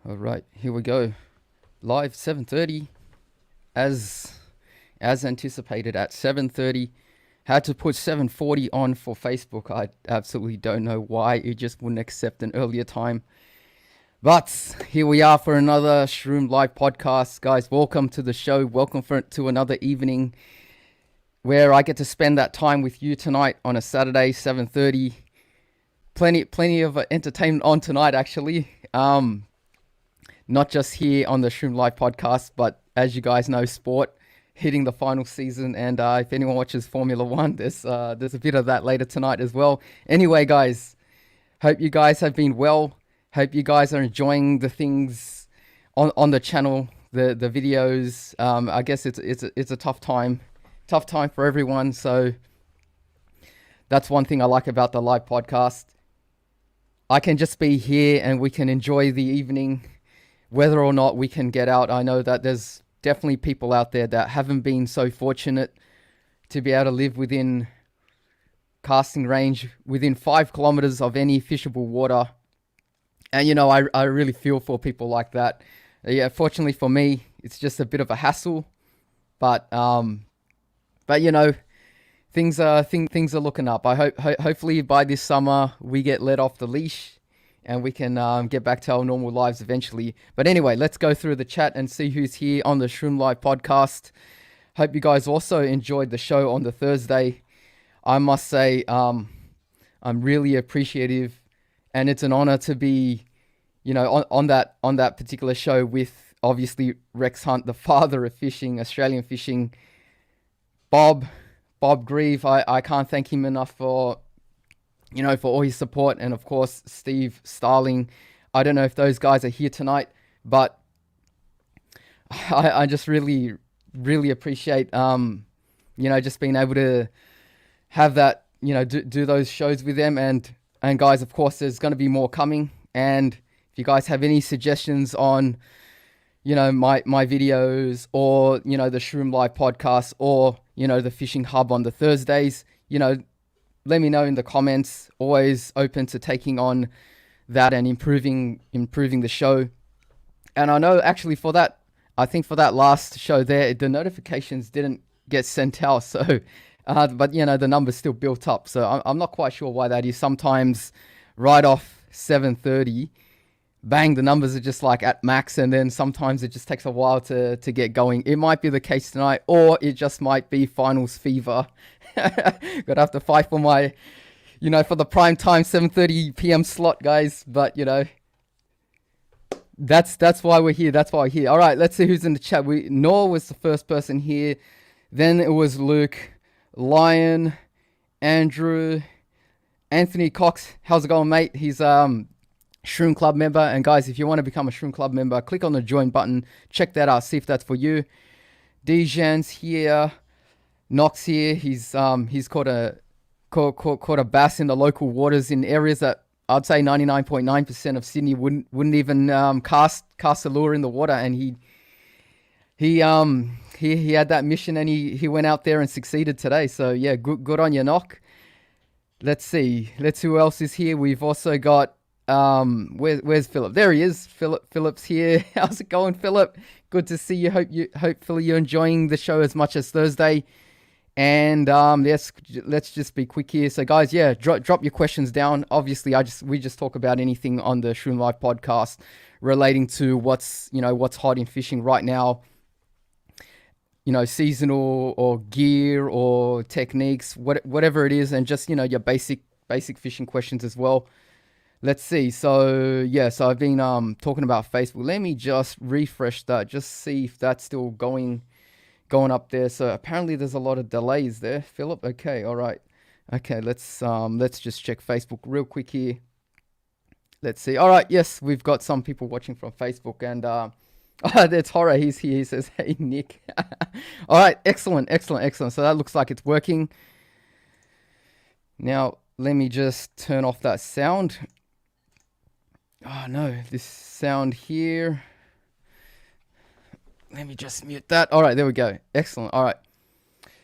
All right, here we go. Live 7:30, as anticipated at 7:30. Had to put 7:40 on for Facebook. I absolutely don't know why it just wouldn't accept an earlier time. But here we are for another Shroom live podcast, guys. Welcome to the show. Welcome to another evening where I get to spend that time with you tonight on a Saturday, 7:30. Plenty of entertainment on tonight, actually. Not just here on the Shroom Live podcast, but as you guys know, sport hitting the final season. And if anyone watches Formula One, there's a bit of that later tonight as well. Anyway, guys, hope you guys have been well. Hope you guys are enjoying the things on the channel, the videos. I guess it's a tough time for everyone. So that's one thing I like about the live podcast. I can just be here and we can enjoy the evening. Whether or not we can get out, I know that there's definitely people out there that haven't been so fortunate to be able to live within casting range, within 5 kilometers of any fishable water. And, you know, I really feel for people like that. Yeah, fortunately for me, it's just a bit of a hassle. But you know, things are looking up. Hopefully by this summer, we get let off the leash and we can get back to our normal lives eventually. But anyway, let's go through the chat and see who's here on the Shroom Live podcast. Hope you guys also enjoyed the show on the Thursday. I must say, I'm really appreciative, and it's an honor to be, you know, on that particular show with obviously Rex Hunt, the father of fishing, Australian fishing. Bob Grieve, I can't thank him enough for, you know, for all his support. And of course, Steve Starling. I don't know if those guys are here tonight, but I just really appreciate, you know, just being able to have that, you know, do those shows with them. And guys, of course, there's going to be more coming. And if you guys have any suggestions on, you know, my videos, or, you know, the Shroom Live podcast, or, you know, the Fishing Hub on the Thursdays, you know, let me know in the comments. Always open to taking on that and improving the show. And I know actually for that, I think for that last show there, the notifications didn't get sent out. So, but you know, the numbers still built up. So I'm not quite sure why that is. Sometimes right off 7:30, bang, the numbers are just like at max. And then sometimes it just takes a while to get going. It might be the case tonight, or it just might be finals fever. Gonna have to fight for my, you know, for the prime time 7:30 p.m. slot, guys. But you know, that's why we're here. That's why we're here. All right, let's see who's in the chat. Noah was the first person here. Then it was Luke, Lion, Andrew, Anthony Cox. How's it going, mate? He's Shroom Club member. And guys, if you want to become a Shroom Club member, click on the join button. Check that out. See if that's for you. Dejan's here. Knox here. He's caught a bass in the local waters in areas that I'd say 99.9% of Sydney wouldn't even cast a lure in the water. And he had that mission, and he went out there and succeeded today. So yeah, good on you, Knock. Let's see who else is here. We've also got where's Philip? There he is. Philip's here. How's it going, Philip? Good to see you. Hopefully you're enjoying the show as much as Thursday. And yes, let's just be quick here. So guys, yeah, drop your questions down. Obviously, we just talk about anything on the Shroom Live podcast relating to what's hot in fishing right now. You know, seasonal or gear or techniques, whatever it is, and just, you know, your basic fishing questions as well. Let's see. So yeah, so I've been talking about Facebook. Let me just refresh that, just see if that's still going up there. So apparently there's a lot of delays there, Philip. Okay, all right. Okay, let's just check Facebook real quick here. Let's see. All right, yes, we've got some people watching from Facebook, and that's Horror. He's here. He says, "Hey, Nick." All right, excellent. So that looks like it's working. Now let me just turn off that sound. Oh no, this sound here. Let me just mute that. All right, there we go. Excellent. All right.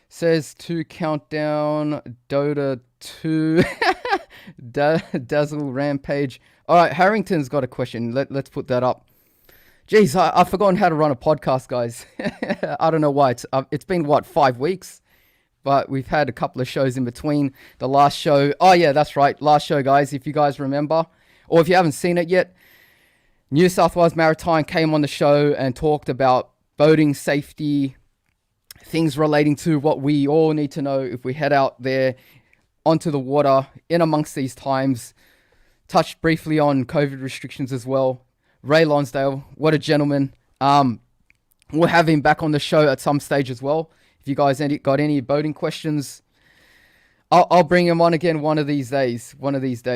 Says to countdown, Dota 2, Dazzle Rampage. All right, Harrington's got a question. Let's put that up. Geez, I've forgotten how to run a podcast, guys. I don't know why. It's been, what, 5 weeks? But we've had a couple of shows in between. The last show, oh yeah, that's right. Last show, guys, if you guys remember, or if you haven't seen it yet, New South Wales Maritime came on the show and talked about boating safety, things relating to what we all need to know if we head out there onto the water in amongst these times. Touched briefly on COVID restrictions as well. Ray Lonsdale, what a gentleman. We'll have him back on the show at some stage as well. If you guys got any boating questions, I'll bring him on again one of these days.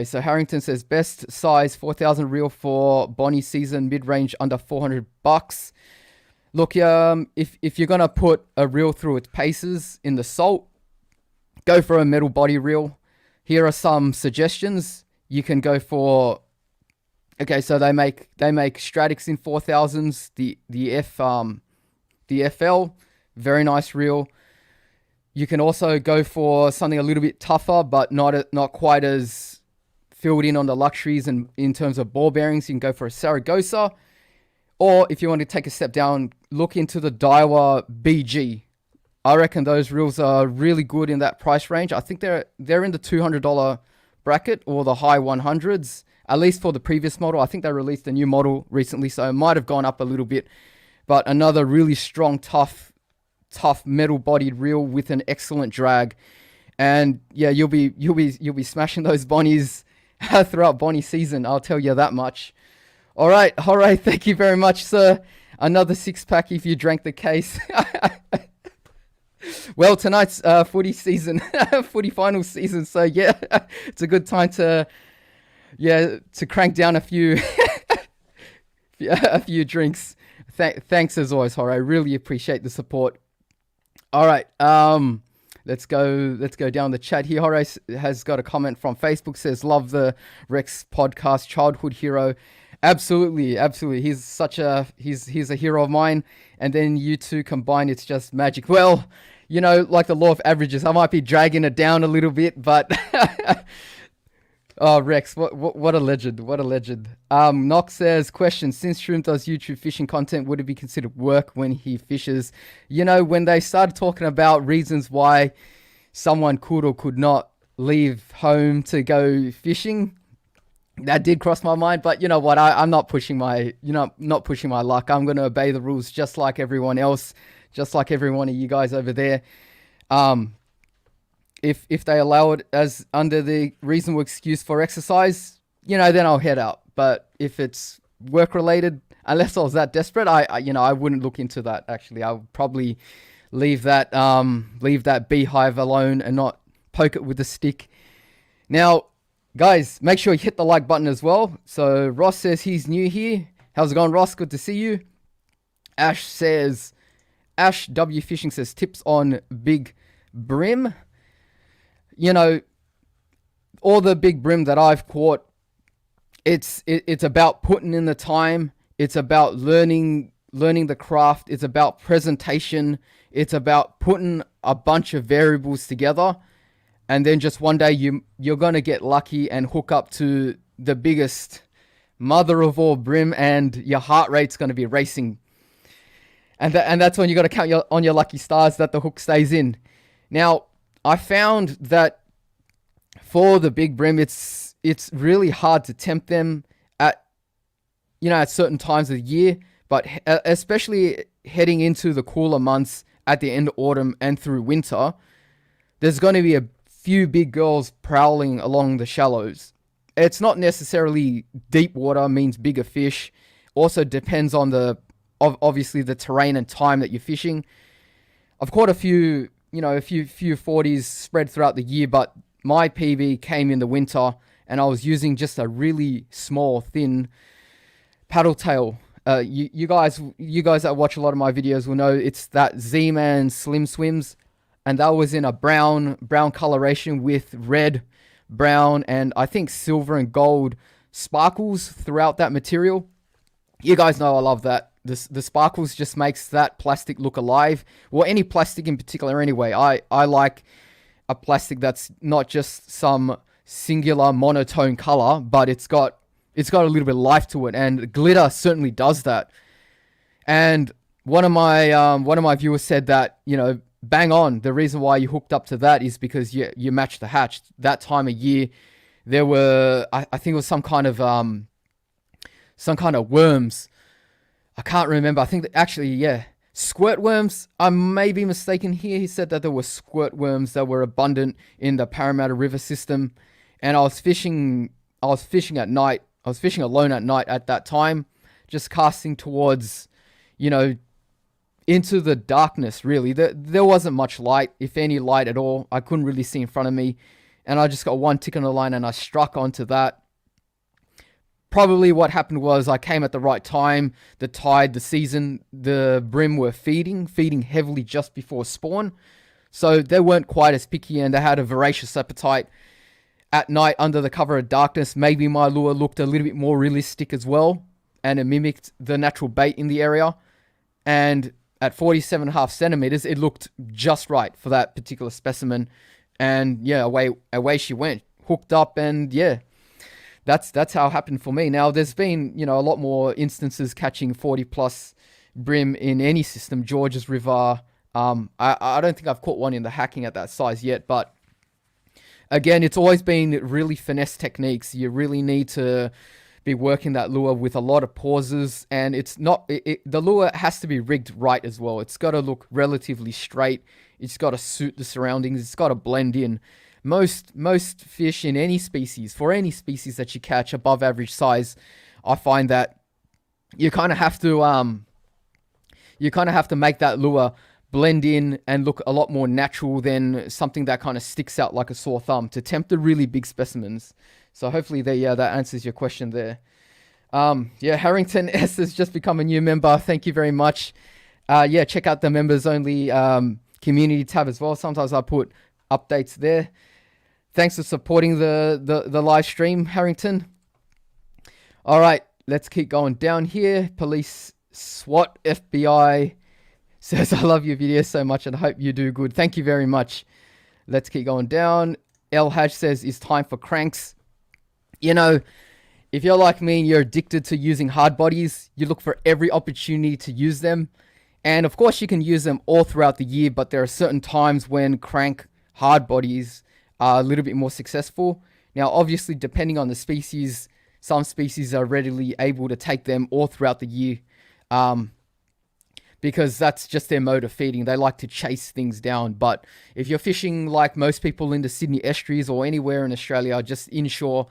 So Harrington says, best size 4,000 reel for Bonnie season, mid-range under $400. Look, if you're going to put a reel through its paces in the salt, go for a metal body reel. Here are some suggestions. You can go for, okay, so they make Stradics in 4,000s, the FL, very nice reel. You can also go for something a little bit tougher, but not quite as filled in on the luxuries and in terms of ball bearings. You can go for a Saragossa, or if you want to take a step down, look into the Daiwa BG. I reckon those reels are really good in that price range. I think they're in the $200 bracket or the high 100s, at least for the previous model. I think they released a new model recently, so it might have gone up a little bit. But another really strong, tough metal-bodied reel with an excellent drag, and yeah, you'll be smashing those Bonnies throughout Bonnie season. I'll tell you that much. All right, thank you very much, sir. Another 6-pack if you drank the case. Well, tonight's footy season, footy final season. So yeah, it's a good time to crank down a few drinks. Thanks as always, Jorge. I really appreciate the support. All right, let's go down the chat here. Jorge has got a comment from Facebook, says, love the Rex podcast, childhood hero. Absolutely. He's a hero of mine. And then you two combined, it's just magic. Well, like the law of averages, I might be dragging it down a little bit, but oh, Rex, what a legend. Knox says, question, since Shroom does YouTube fishing content, would it be considered work when he fishes? When they started talking about reasons why someone could or could not leave home to go fishing, that did cross my mind. But you know what? I'm not pushing my luck. I'm going to obey the rules just like everyone else, just like every one of you guys over there. If they allow it as under the reasonable excuse for exercise, then I'll head out. But if it's work related, unless I was that desperate, I wouldn't look into that. Actually, I would probably leave that beehive alone and not poke it with a stick. Now, guys, make sure you hit the like button as well. So Ross says he's new here. How's it going, Ross? Good to see you. Ash W Fishing says tips on big brim. All the big brim that I've caught, it's about putting in the time. It's about learning the craft. It's about presentation. It's about putting a bunch of variables together. And then just one day you're going to get lucky and hook up to the biggest mother of all brim, and your heart rate's going to be racing. And that's when you got to count on your lucky stars that the hook stays in. Now, I found that for the big brim, it's really hard to tempt them at certain times of the year, but especially heading into the cooler months at the end of autumn and through winter, there's going to be a few big girls prowling along the shallows. It's not necessarily deep water means bigger fish. Also depends on obviously the terrain and time that you're fishing. I've caught a few 40s spread throughout the year, but my PB came in the winter and I was using just a really small, thin paddle tail. You guys that watch a lot of my videos will know it's that Z-Man Slim Swims, and that was in a brown coloration with red, brown, and I think silver and gold sparkles throughout that material. You guys know I love that. The sparkles just makes that plastic look alive. Well, any plastic in particular anyway. I like a plastic that's not just some singular monotone color, but it's got a little bit of life to it, and glitter certainly does that. And one of my viewers said that, bang on. The reason why you hooked up to that is because you matched the hatch. That time of year, there were, I think it was some kind of worms. I can't remember. I think that actually, yeah, squirt worms. I may be mistaken here. He said that there were squirt worms that were abundant in the Parramatta River system, and I was fishing. I was fishing at night. I was fishing alone at night at that time, just casting towards, you know, into the darkness. Really, there wasn't much light, if any light at all. I couldn't really see in front of me, and I just got one tick on the line, and I struck onto that. Probably what happened was I came at the right time. The tide, the season, the brim were feeding heavily just before spawn. So they weren't quite as picky, and they had a voracious appetite. At night, under the cover of darkness, maybe my lure looked a little bit more realistic as well, and it mimicked the natural bait in the area. And at 47.5 centimeters, it looked just right for that particular specimen. And yeah, away she went, hooked up, and yeah, that's how it happened for me. Now, there's been, a lot more instances catching 40 plus brim in any system. Georges River. I don't think I've caught one in the hacking at that size yet, but again, it's always been really finesse techniques. You really need to be working that lure with a lot of pauses, and it's not, the lure has to be rigged right as well. It's got to look relatively straight. It's got to suit the surroundings. It's got to blend in. Most fish in any species, for any species that you catch above average size, I find that you kind of have to make that lure blend in and look a lot more natural than something that kind of sticks out like a sore thumb to tempt the really big specimens. So hopefully that answers your question there. Harrington S has just become a new member. Thank you very much. Check out the members only community tab as well. Sometimes I put updates there. Thanks for supporting the live stream, Harrington. All right, let's keep going down here. Police, SWAT, FBI says, I love your videos so much and I hope you do good. Thank you very much. Let's keep going down. El Haj says, it's time for cranks. If you're like me and you're addicted to using hard bodies, you look for every opportunity to use them. And of course, you can use them all throughout the year, but there are certain times when crank hard bodies are a little bit more successful. Now, obviously, depending on the species, some species are readily able to take them all throughout the year because that's just their mode of feeding. They like to chase things down. But if you're fishing like most people in the Sydney estuaries or anywhere in Australia, just inshore,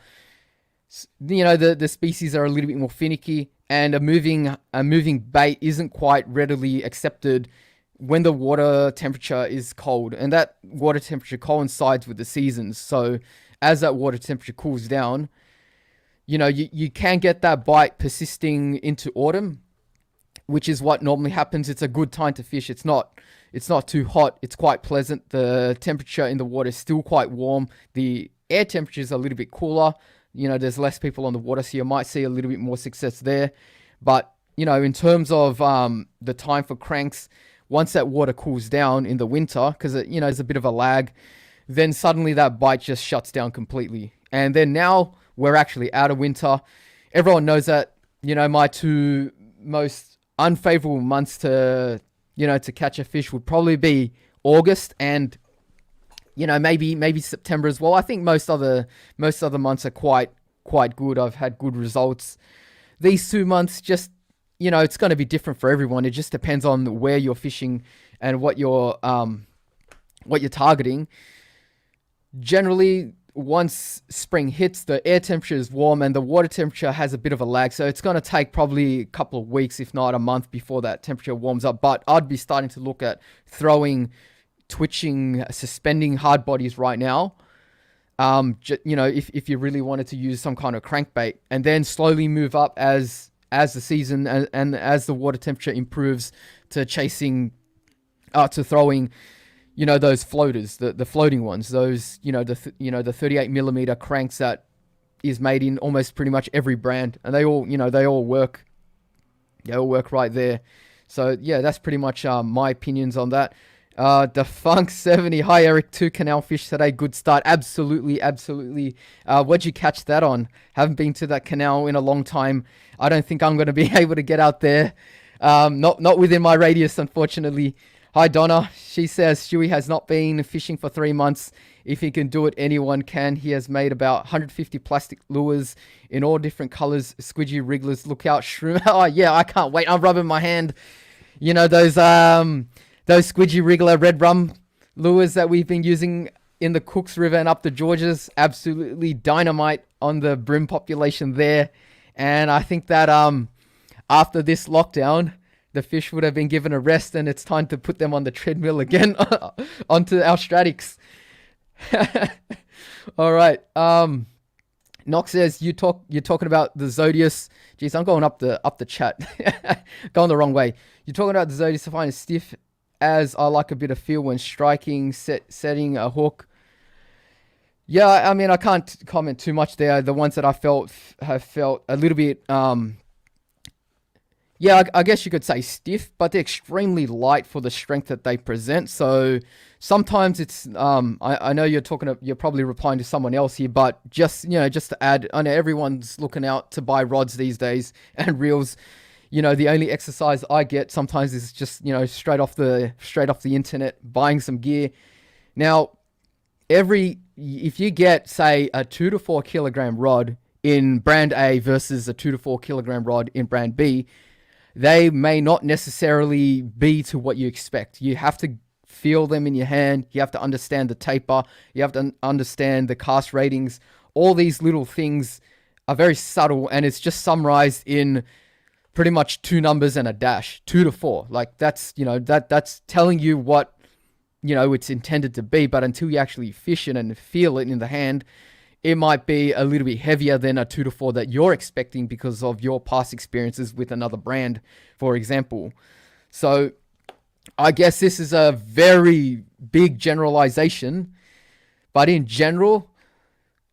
the species are a little bit more finicky, and a moving bait isn't quite readily accepted when the water temperature is cold, and that water temperature coincides with the seasons. So as that water temperature cools down, you can get that bite persisting into autumn, which is what normally happens. It's a good time to fish. It's not too hot. It's quite pleasant. The temperature in the water is still quite warm. The air temperature is a little bit cooler. There's less people on the water, so you might see a little bit more success there. But, in terms of the time for cranks, once that water cools down in the winter, because, there's a bit of a lag, then suddenly that bite just shuts down completely. And then now we're actually out of winter. Everyone knows that, my two most unfavorable months to catch a fish would probably be August and, maybe September as well. I think most other months are quite good. I've had good results. These 2 months just, it's going to be different for everyone. It just depends on where you're fishing and what you're targeting. Generally, once spring hits, the air temperature is warm and the water temperature has a bit of a lag. So it's going to take probably a couple of weeks, if not a month, before that temperature warms up. But I'd be starting to look at throwing, twitching, suspending hard bodies right now. If you really wanted to use some kind of crankbait, and then slowly move up as the season and as the water temperature improves to throwing, those floaters, the floating ones, those, the 38 millimeter cranks that is made in almost pretty much every brand, and they all work. They all work right there. So yeah, that's pretty much my opinions on that. Defunk 70. Hi Eric, 2 canal fish today. Good start. Absolutely. What'd you catch that on? Haven't been to that canal in a long time. I don't think I'm going to be able to get out there Not within my radius, unfortunately. Hi, Donna. She says Stewie has not been fishing for 3 months. If he can do it, anyone can. He has made about 150 plastic lures in all different colors. Squidgy wrigglers. Look out, Shroom. Oh, yeah, I can't wait. I'm rubbing my hand. You know, those squidgy wriggler red rum lures that we've been using in the Cooks River and up the Georges. Absolutely dynamite on the bream population there. And I think that after this lockdown, the fish would have been given a rest, and it's time to put them on the treadmill again onto our Stratics. All right. Nox says you're talking about the Zodius. Jeez, I'm going up the chat. Going the wrong way. You're talking about the Zodius. I find it stiff, as I like a bit of feel when striking, setting a hook. Yeah, I mean, I can't comment too much there. The ones that I have felt a little bit, yeah, I guess you could say stiff, but they're extremely light for the strength that they present. So sometimes it's, I know you're probably replying to someone else here, but just to add, I know everyone's looking out to buy rods these days and reels. The only exercise I get sometimes is just, straight off the internet, buying some gear. Now, if you get, say, a 2 to 4 kilogram rod in brand A versus a 2 to 4 kilogram rod in brand B, they may not necessarily be to what you expect. You have to feel them in your hand. You have to understand the taper. You have to understand the cast ratings. All these little things are very subtle, and it's just summarized in pretty much 2 numbers and a dash, 2 to 4. Like that's telling you what, it's intended to be. But until you actually fish it and feel it in the hand, it might be a little bit heavier than a 2 to 4 that you're expecting because of your past experiences with another brand, for example. So I guess this is a very big generalization, but in general,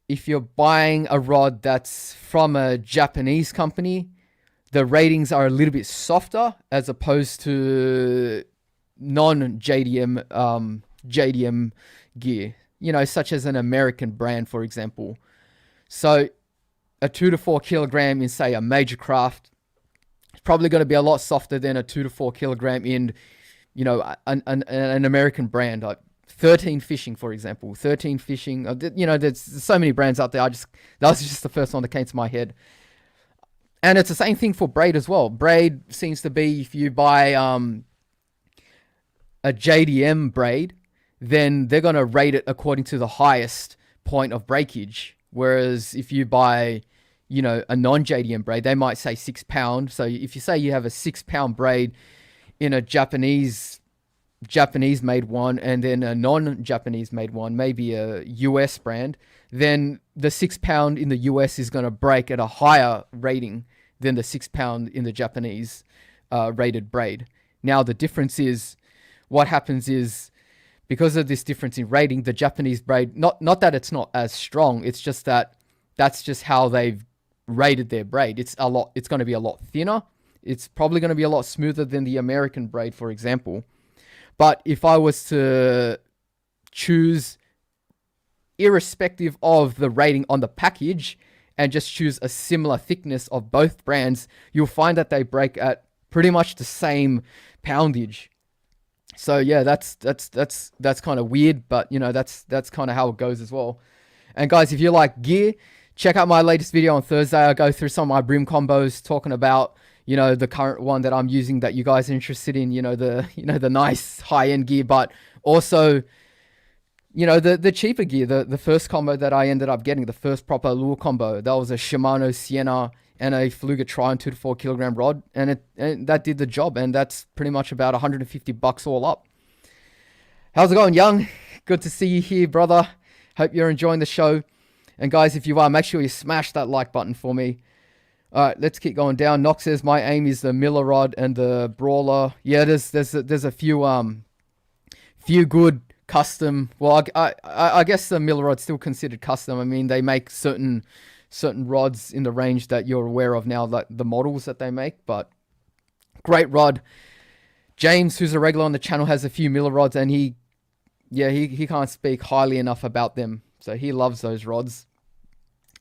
if you're buying a rod that's from a Japanese company, the ratings are a little bit softer as opposed to non-JDM JDM gear, such as an American brand, for example. So a 2 to 4 kilogram in, say, a major craft, it's probably going to be a lot softer than a 2 to 4 kilogram in, an American brand, like 13 Fishing, for example. 13 Fishing, there's so many brands out there. that was just the first one that came to my head. And it's the same thing for braid as well. Braid seems to be, if you buy a JDM braid, then they're going to rate it according to the highest point of breakage. Whereas if you buy, a non-JDM braid, they might say 6 pound. So if you say you have a 6 pound braid in a Japanese made one, and then a non-Japanese made one, maybe a US brand, then the 6 pound in the US is going to break at a higher rating than the 6 pound in the Japanese rated braid. Now, the difference is, what happens is, because of this difference in rating, the Japanese braid, not that it's not as strong, it's just that that's just how they've rated their braid. It's going to be a lot thinner. It's probably going to be a lot smoother than the American braid, for example. But if I was to choose, irrespective of the rating on the package, and just choose a similar thickness of both brands, you'll find that they break at pretty much the same poundage. So yeah, that's kind of weird, but that's kind of how it goes as well. And guys, if you like gear, check out my latest video on Thursday. I go through some of my bream combos, talking about the current one that I'm using that you guys are interested in. The nice high end gear, but also the cheaper gear. The first combo that I ended up getting, the first proper lure combo, that was a Shimano Sienna and a Fluga Trion 2 to 4 kilogram rod, and that did the job, and that's pretty much about $150 all up. How's it going, Young? Good to see you here, brother. Hope you're enjoying the show. And guys, if you are, make sure you smash that like button for me. All right, let's keep going down. Nox says my aim is the Miller rod and the Brawler. Yeah, there's a few good custom. Well, I guess the Miller rod's still considered custom. I mean, they make certain rods in the range that you're aware of now, like the models that they make. But great rod. James, who's a regular on the channel, has a few Miller rods, and he can't speak highly enough about them. So he loves those rods.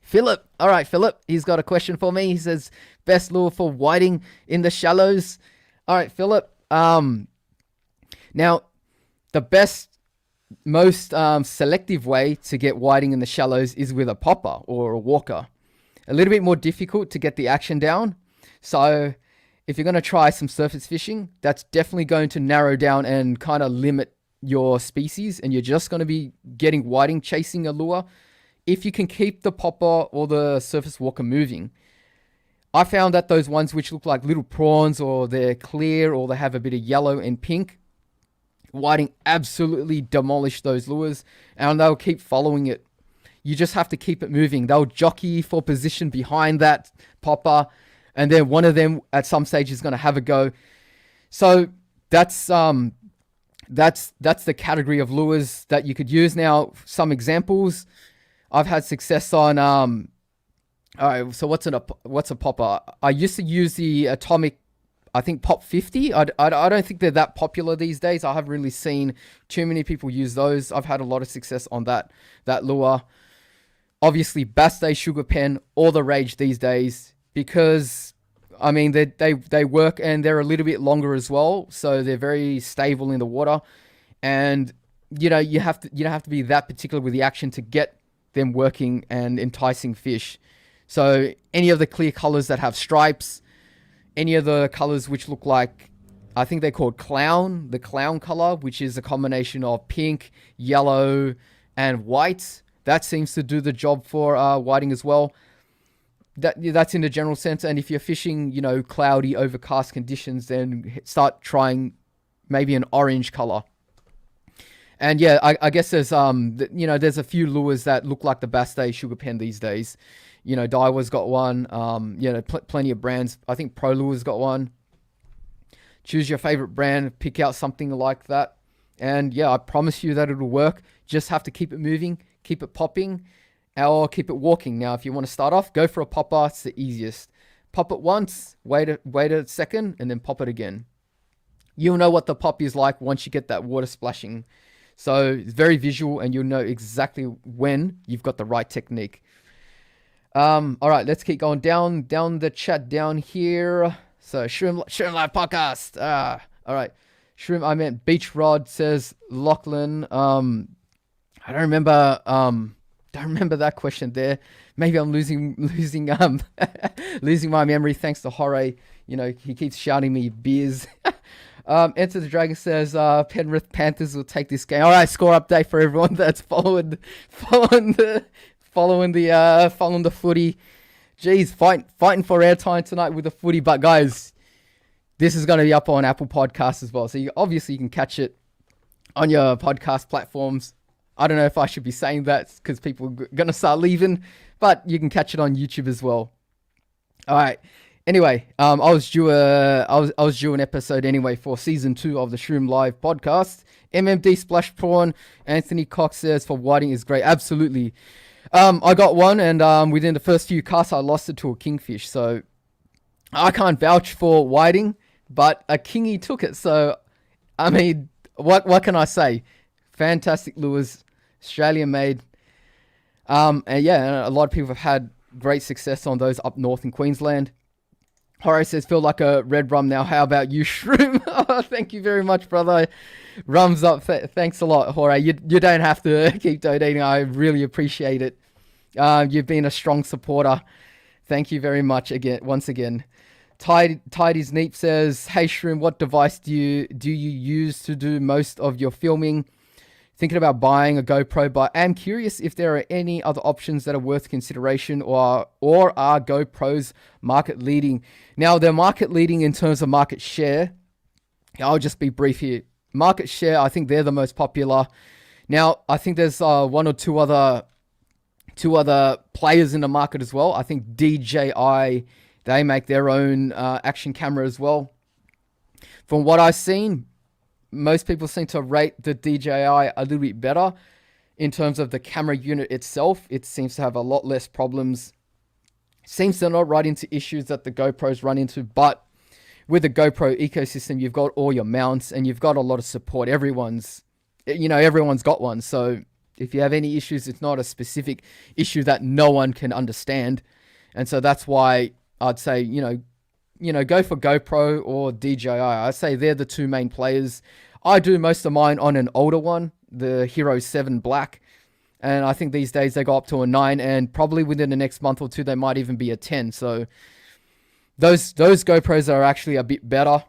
Philip, all right, Philip, he's got a question for me. He says, best lure for whiting in the shallows. All right, Philip. Now the most selective way to get whiting in the shallows is with a popper or a walker. A little bit more difficult to get the action down. So if you're going to try some surface fishing, that's definitely going to narrow down and kind of limit your species, and you're just going to be getting whiting chasing a lure. If you can keep the popper or the surface walker moving, I found that those ones which look like little prawns, or they're clear, or they have a bit of yellow and pink, whiting absolutely demolish those lures, and they'll keep following it. You just have to keep it moving. They'll jockey for position behind that popper, and then one of them at some stage is going to have a go. So that's the category of lures that you could use. Now, some examples I've had success on. All right, so what's a popper? I used to use the Atomic, I think, Pop 50. I don't think they're that popular these days. I haven't really seen too many people use those. I've had a lot of success on that lure. Obviously, Bass Day Sugar Pen, all the rage these days, because I mean they work, and they're a little bit longer as well, so they're very stable in the water, and you don't have to be that particular with the action to get them working and enticing fish. So any of the clear colors that have stripes, any of the colors which look like, I think they're called clown, the clown color, which is a combination of pink, yellow, and white, that seems to do the job for whiting as well. That's in the general sense. And if you're fishing, cloudy, overcast conditions, then start trying maybe an orange color. And yeah, I guess there's there's a few lures that look like the Bass Day Sugar Pen these days. Daiwa's got one. Plenty of brands. I think Pro Lure's got one. Choose your favorite brand, pick out something like that, and yeah, I promise you that it'll work. Just have to keep it moving, keep it popping, or keep it walking. Now, if you want to start off, go for a popper. It's the easiest. Pop it once, wait a second, and then pop it again. You'll know what the pop is like once you get that water splashing. So it's very visual, and you'll know exactly when you've got the right technique. All right, let's keep going down the chat down here. So Shroom Live Podcast. All right, Shroom. I meant Beach Rod, says Lachlan. I don't remember that question there. Maybe I'm losing losing my memory thanks to Jorge. He keeps shouting me beers. Enter the Dragon says Penrith Panthers will take this game. All right, score update for everyone that's following the footy. Jeez, fighting for airtime tonight with the footy. But guys, this is going to be up on Apple Podcasts as well. So you can catch it on your podcast platforms. I don't know if I should be saying that because people are going to start leaving, but you can catch it on YouTube as well. All right. Anyway, I was due an episode anyway for season 2 of the Shroom Live podcast. MMD Splash Prawn. Anthony Cox says for whiting is great. Absolutely. I got one, and within the first few casts, I lost it to a kingfish. So I can't vouch for whiting, but a kingy took it. So I mean, what can I say? Fantastic lures, Australian made. And yeah, a lot of people have had great success on those up north in Queensland. Jorge says, feel like a red rum now. How about you, Shroom? Oh, thank you very much, brother. Rum's up. Thanks a lot, Jorge. You don't have to keep donating. I really appreciate it. You've been a strong supporter. Thank you very much once again. Tidy's Neep says, hey, Shroom, what device do you use to do most of your filming? Thinking about buying a GoPro, but I'm curious if there are any other options that are worth consideration, or are GoPros market leading? Now, they're market leading in terms of market share. I'll just be brief here. Market share, I think they're the most popular. Now, I think there's one or two other players in the market as well. I think DJI, they make their own action camera as well. From what I've seen, most people seem to rate the DJI a little bit better in terms of the camera unit itself. It seems to have a lot less problems. Seems to not run into issues that the GoPros run into, but with the GoPro ecosystem, you've got all your mounts and you've got a lot of support. Everyone's got one. So if you have any issues, it's not a specific issue that no one can understand. And so that's why I'd say, go for GoPro or DJI. I say they're the two main players. I do most of mine on an older one, the Hero 7 Black. And I think these days they go up to a 9, and probably within the next month or two, they might even be a 10. So those GoPros are actually a bit better.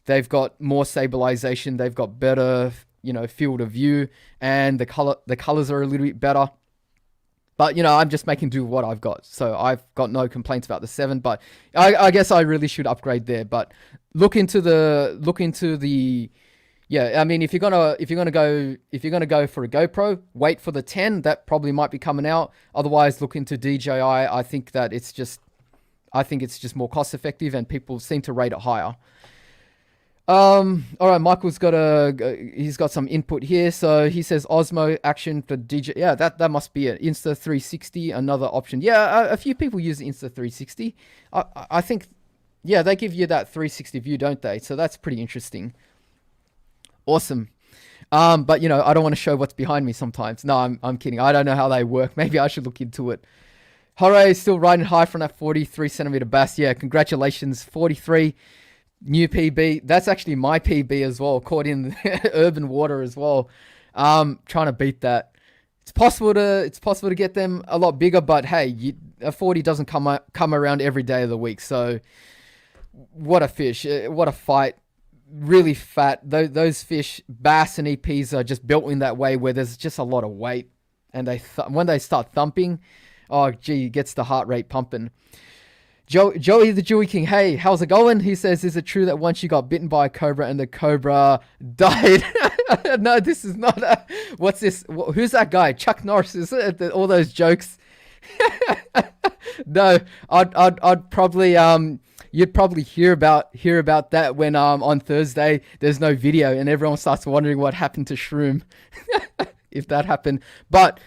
They've got more stabilization. They've got better, field of view, and the colors are a little bit better. But, I'm just making do with what I've got. So I've got no complaints about the 7, but I guess I really should upgrade there. But look into the yeah, I mean, if you're gonna go for a GoPro, wait for the 10. That probably might be coming out. Otherwise, look into DJI. I think it's just more cost effective, and people seem to rate it higher. All right, Michael's he's got some input here. So he says Osmo action for DJ. Yeah, that must be it. Insta360, another option. Yeah, a few people use Insta360. I think, yeah, they give you that 360 view, don't they? So that's pretty interesting. Awesome. But I don't want to show what's behind me sometimes. No, I'm kidding. I don't know how they work. Maybe I should look into it. Hooray, still riding high from that 43 centimeter bass. Yeah, congratulations. 43. New PB. That's actually my PB as well. Caught in urban water as well. Trying to beat that. It's possible to get them a lot bigger, but hey, a 40 doesn't come around every day of the week. So what a fish. What a fight. Really fat. Those fish, bass and EPs, are just built in that way where there's just a lot of weight, and when they start thumping, oh gee, it gets the heart rate pumping. Joey the Jewy King, hey, how's it going? He says, is it true that once you got bitten by a cobra and the cobra died? No, this is not what's this? Who's that guy? Chuck Norris, is it? All those jokes. No, I'd probably you'd probably hear about that when on Thursday there's no video and everyone starts wondering what happened to Shroom. If that happened. But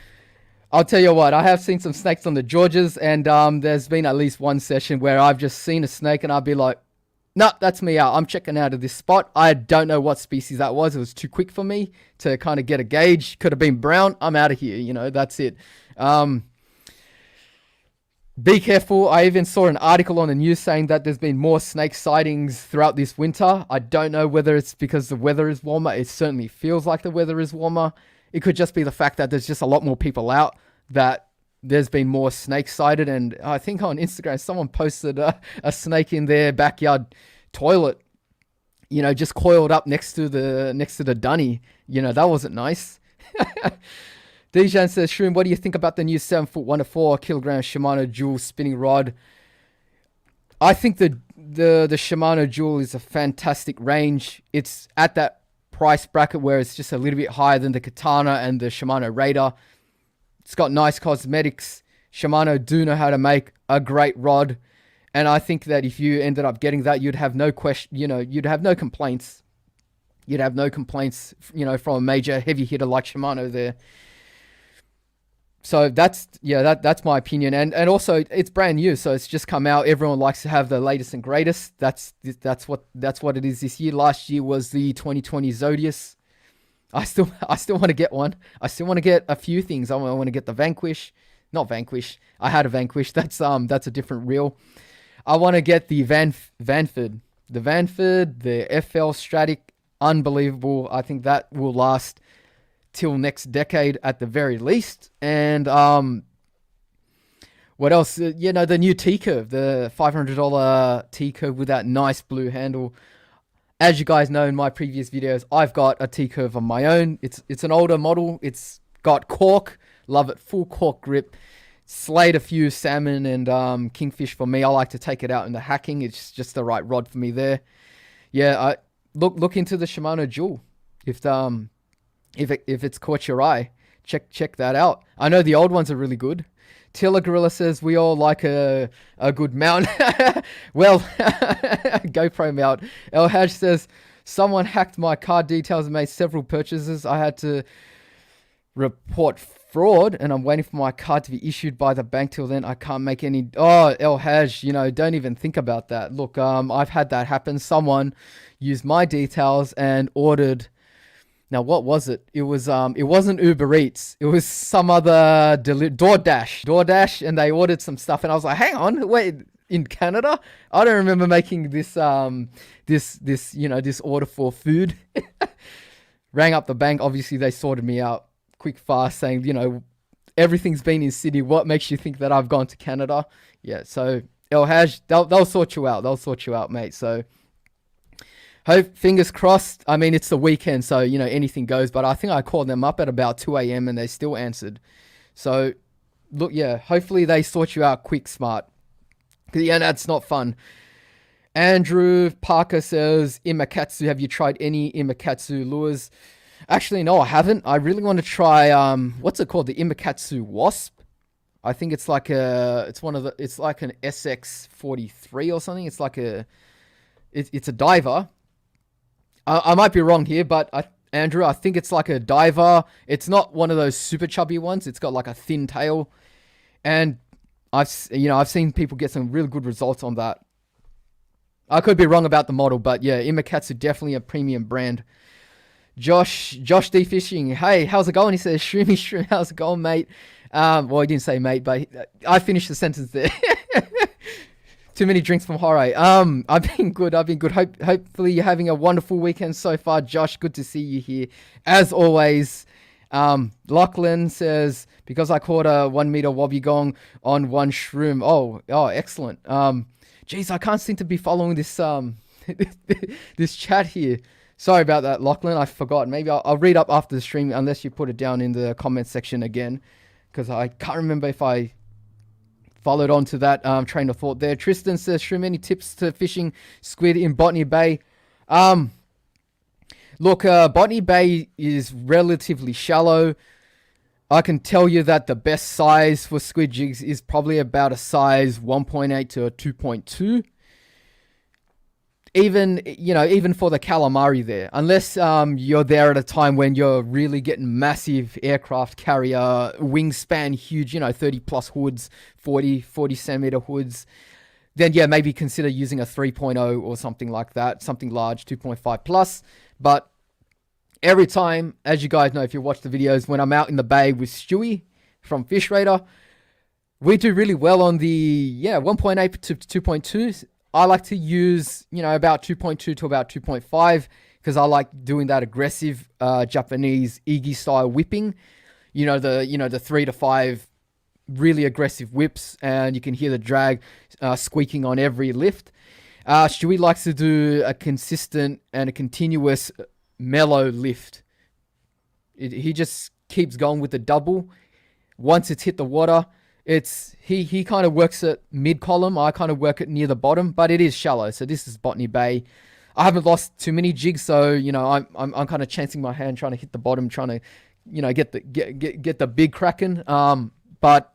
I'll tell you what, I have seen some snakes on the Georges, and there's been at least one session where I've just seen a snake and I'll be like, no, that's me out. I'm checking out of this spot. I don't know what species that was. It was too quick for me to kind of get a gauge. Could have been brown. I'm out of here. That's it. Be careful. I even saw an article on the news saying that there's been more snake sightings throughout this winter. I don't know whether it's because the weather is warmer. It certainly feels like the weather is warmer. It could just be the fact that there's just a lot more people out, that there's been more snakes sighted. And I think on Instagram, someone posted a snake in their backyard toilet, just coiled up next to the dunny. That wasn't nice. Dijon says, Shroom, what do you think about the new 7-foot 1 to 4 kilogram Shimano Jewel spinning rod? I think the Shimano Jewel is a fantastic range. It's at that price bracket where it's just a little bit higher than the Katana and the Shimano Raider. It's got nice cosmetics. Shimano do know how to make a great rod. And I think that if you ended up getting that, you'd have no question, you'd have no complaints. You'd have no complaints, from a major heavy hitter like Shimano there. So that's my opinion. And also it's brand new, so it's just come out. Everyone likes to have the latest and greatest. That's what it is this year. Last year was the 2020 Zodius. I still want to get one. I still want to get a few things. I want to get the Vanquish. Not Vanquish. I had a Vanquish. That's a different reel. I want to get the Vanford. The Vanford, the FL Stratic, unbelievable. I think that will last till next decade at the very least. And what else? The new T-Curve, the $500 T-Curve with that nice blue handle. As you guys know in my previous videos, I've got a T-Curve on my own. It's an older model. It's got cork. Love it. Full cork grip. Slayed a few salmon and kingfish for me. I like to take it out in the hacking. It's just the right rod for me there. Yeah, look into the Shimano Jewel. If it's caught your eye, check that out. I know the old ones are really good. Tiller Gorilla says, we all like a good mount. Well, GoPro mount. El Haj says, someone hacked my card details and made several purchases. I had to report fraud, and I'm waiting for my card to be issued by the bank. Till then, I can't make any. Oh, El Haj, don't even think about that. Look, I've had that happen. Someone used my details and ordered. Now, what was it? It wasn't Uber Eats. It was some other DoorDash, and they ordered some stuff, and I was like, hang on, wait, in Canada. I don't remember making this order for food. Rang up the bank. Obviously, they sorted me out quick, fast, saying, everything's been in Sydney. What makes you think that I've gone to Canada? Yeah, so El Haj, they'll sort you out. They'll sort you out, mate. So hope, fingers crossed. I mean, it's the weekend, so anything goes. But I think I called them up at about 2 a.m. and they still answered. So look, yeah, hopefully they sort you out quick, smart. Yeah, that's not fun. Andrew Parker says, Imakatsu, have you tried any Imakatsu lures? Actually, no, I haven't. I really want to try, what's it called? The Imakatsu Wasp. I think it's like it's like an SX43 or something. It's like it's a diver. I might be wrong here, but Andrew, I think it's like a diver. It's not one of those super chubby ones. It's got like a thin tail. And I've seen people get some really good results on that. I could be wrong about the model, but yeah, Imakatsu definitely a premium brand. Josh D Fishing, hey, how's it going? He says, Shroom, how's it going, mate? Well, he didn't say mate, but I finished the sentence there. Too many drinks from Hore. I've been good. Hopefully you're having a wonderful weekend so far, Josh. Good to see you here, as always. Lachlan says, because I caught a 1 meter wobbegong on one shroom. Oh, excellent. Geez, I can't seem to be following this this chat here. Sorry about that, Lachlan. I forgot. Maybe I'll read up after the stream, unless you put it down in the comment section again, because I can't remember if I followed on to that train of thought there. Tristan says, Shroom, any tips to fishing squid in Botany Bay? Look, Botany Bay is relatively shallow. I can tell you that the best size for squid jigs is probably about a size 1.8 to a 2.2. Even for the calamari there, unless you're there at a time when you're really getting massive aircraft carrier wingspan, huge, 30 plus hoods, 40 centimeter hoods, then yeah, maybe consider using a 3.0 or something like that, something large, 2.5 plus. But every time, as you guys know, if you watch the videos, when I'm out in the bay with Stewie from Fish Raider, we do really well on the 1.8 to 2.2. I like to use, about 2.2 to about 2.5, because I like doing that aggressive Japanese Iggy style whipping. The 3 to 5 really aggressive whips, and you can hear the drag squeaking on every lift. Stewie likes to do a consistent and a continuous mellow lift. He just keeps going with the double. Once it's hit the water, he kind of works at mid column. I kind of work it near the bottom, but it is shallow. So this is Botany Bay. I haven't lost too many jigs, so I'm kind of chancing my hand, trying to hit the bottom, trying to get the big kraken. But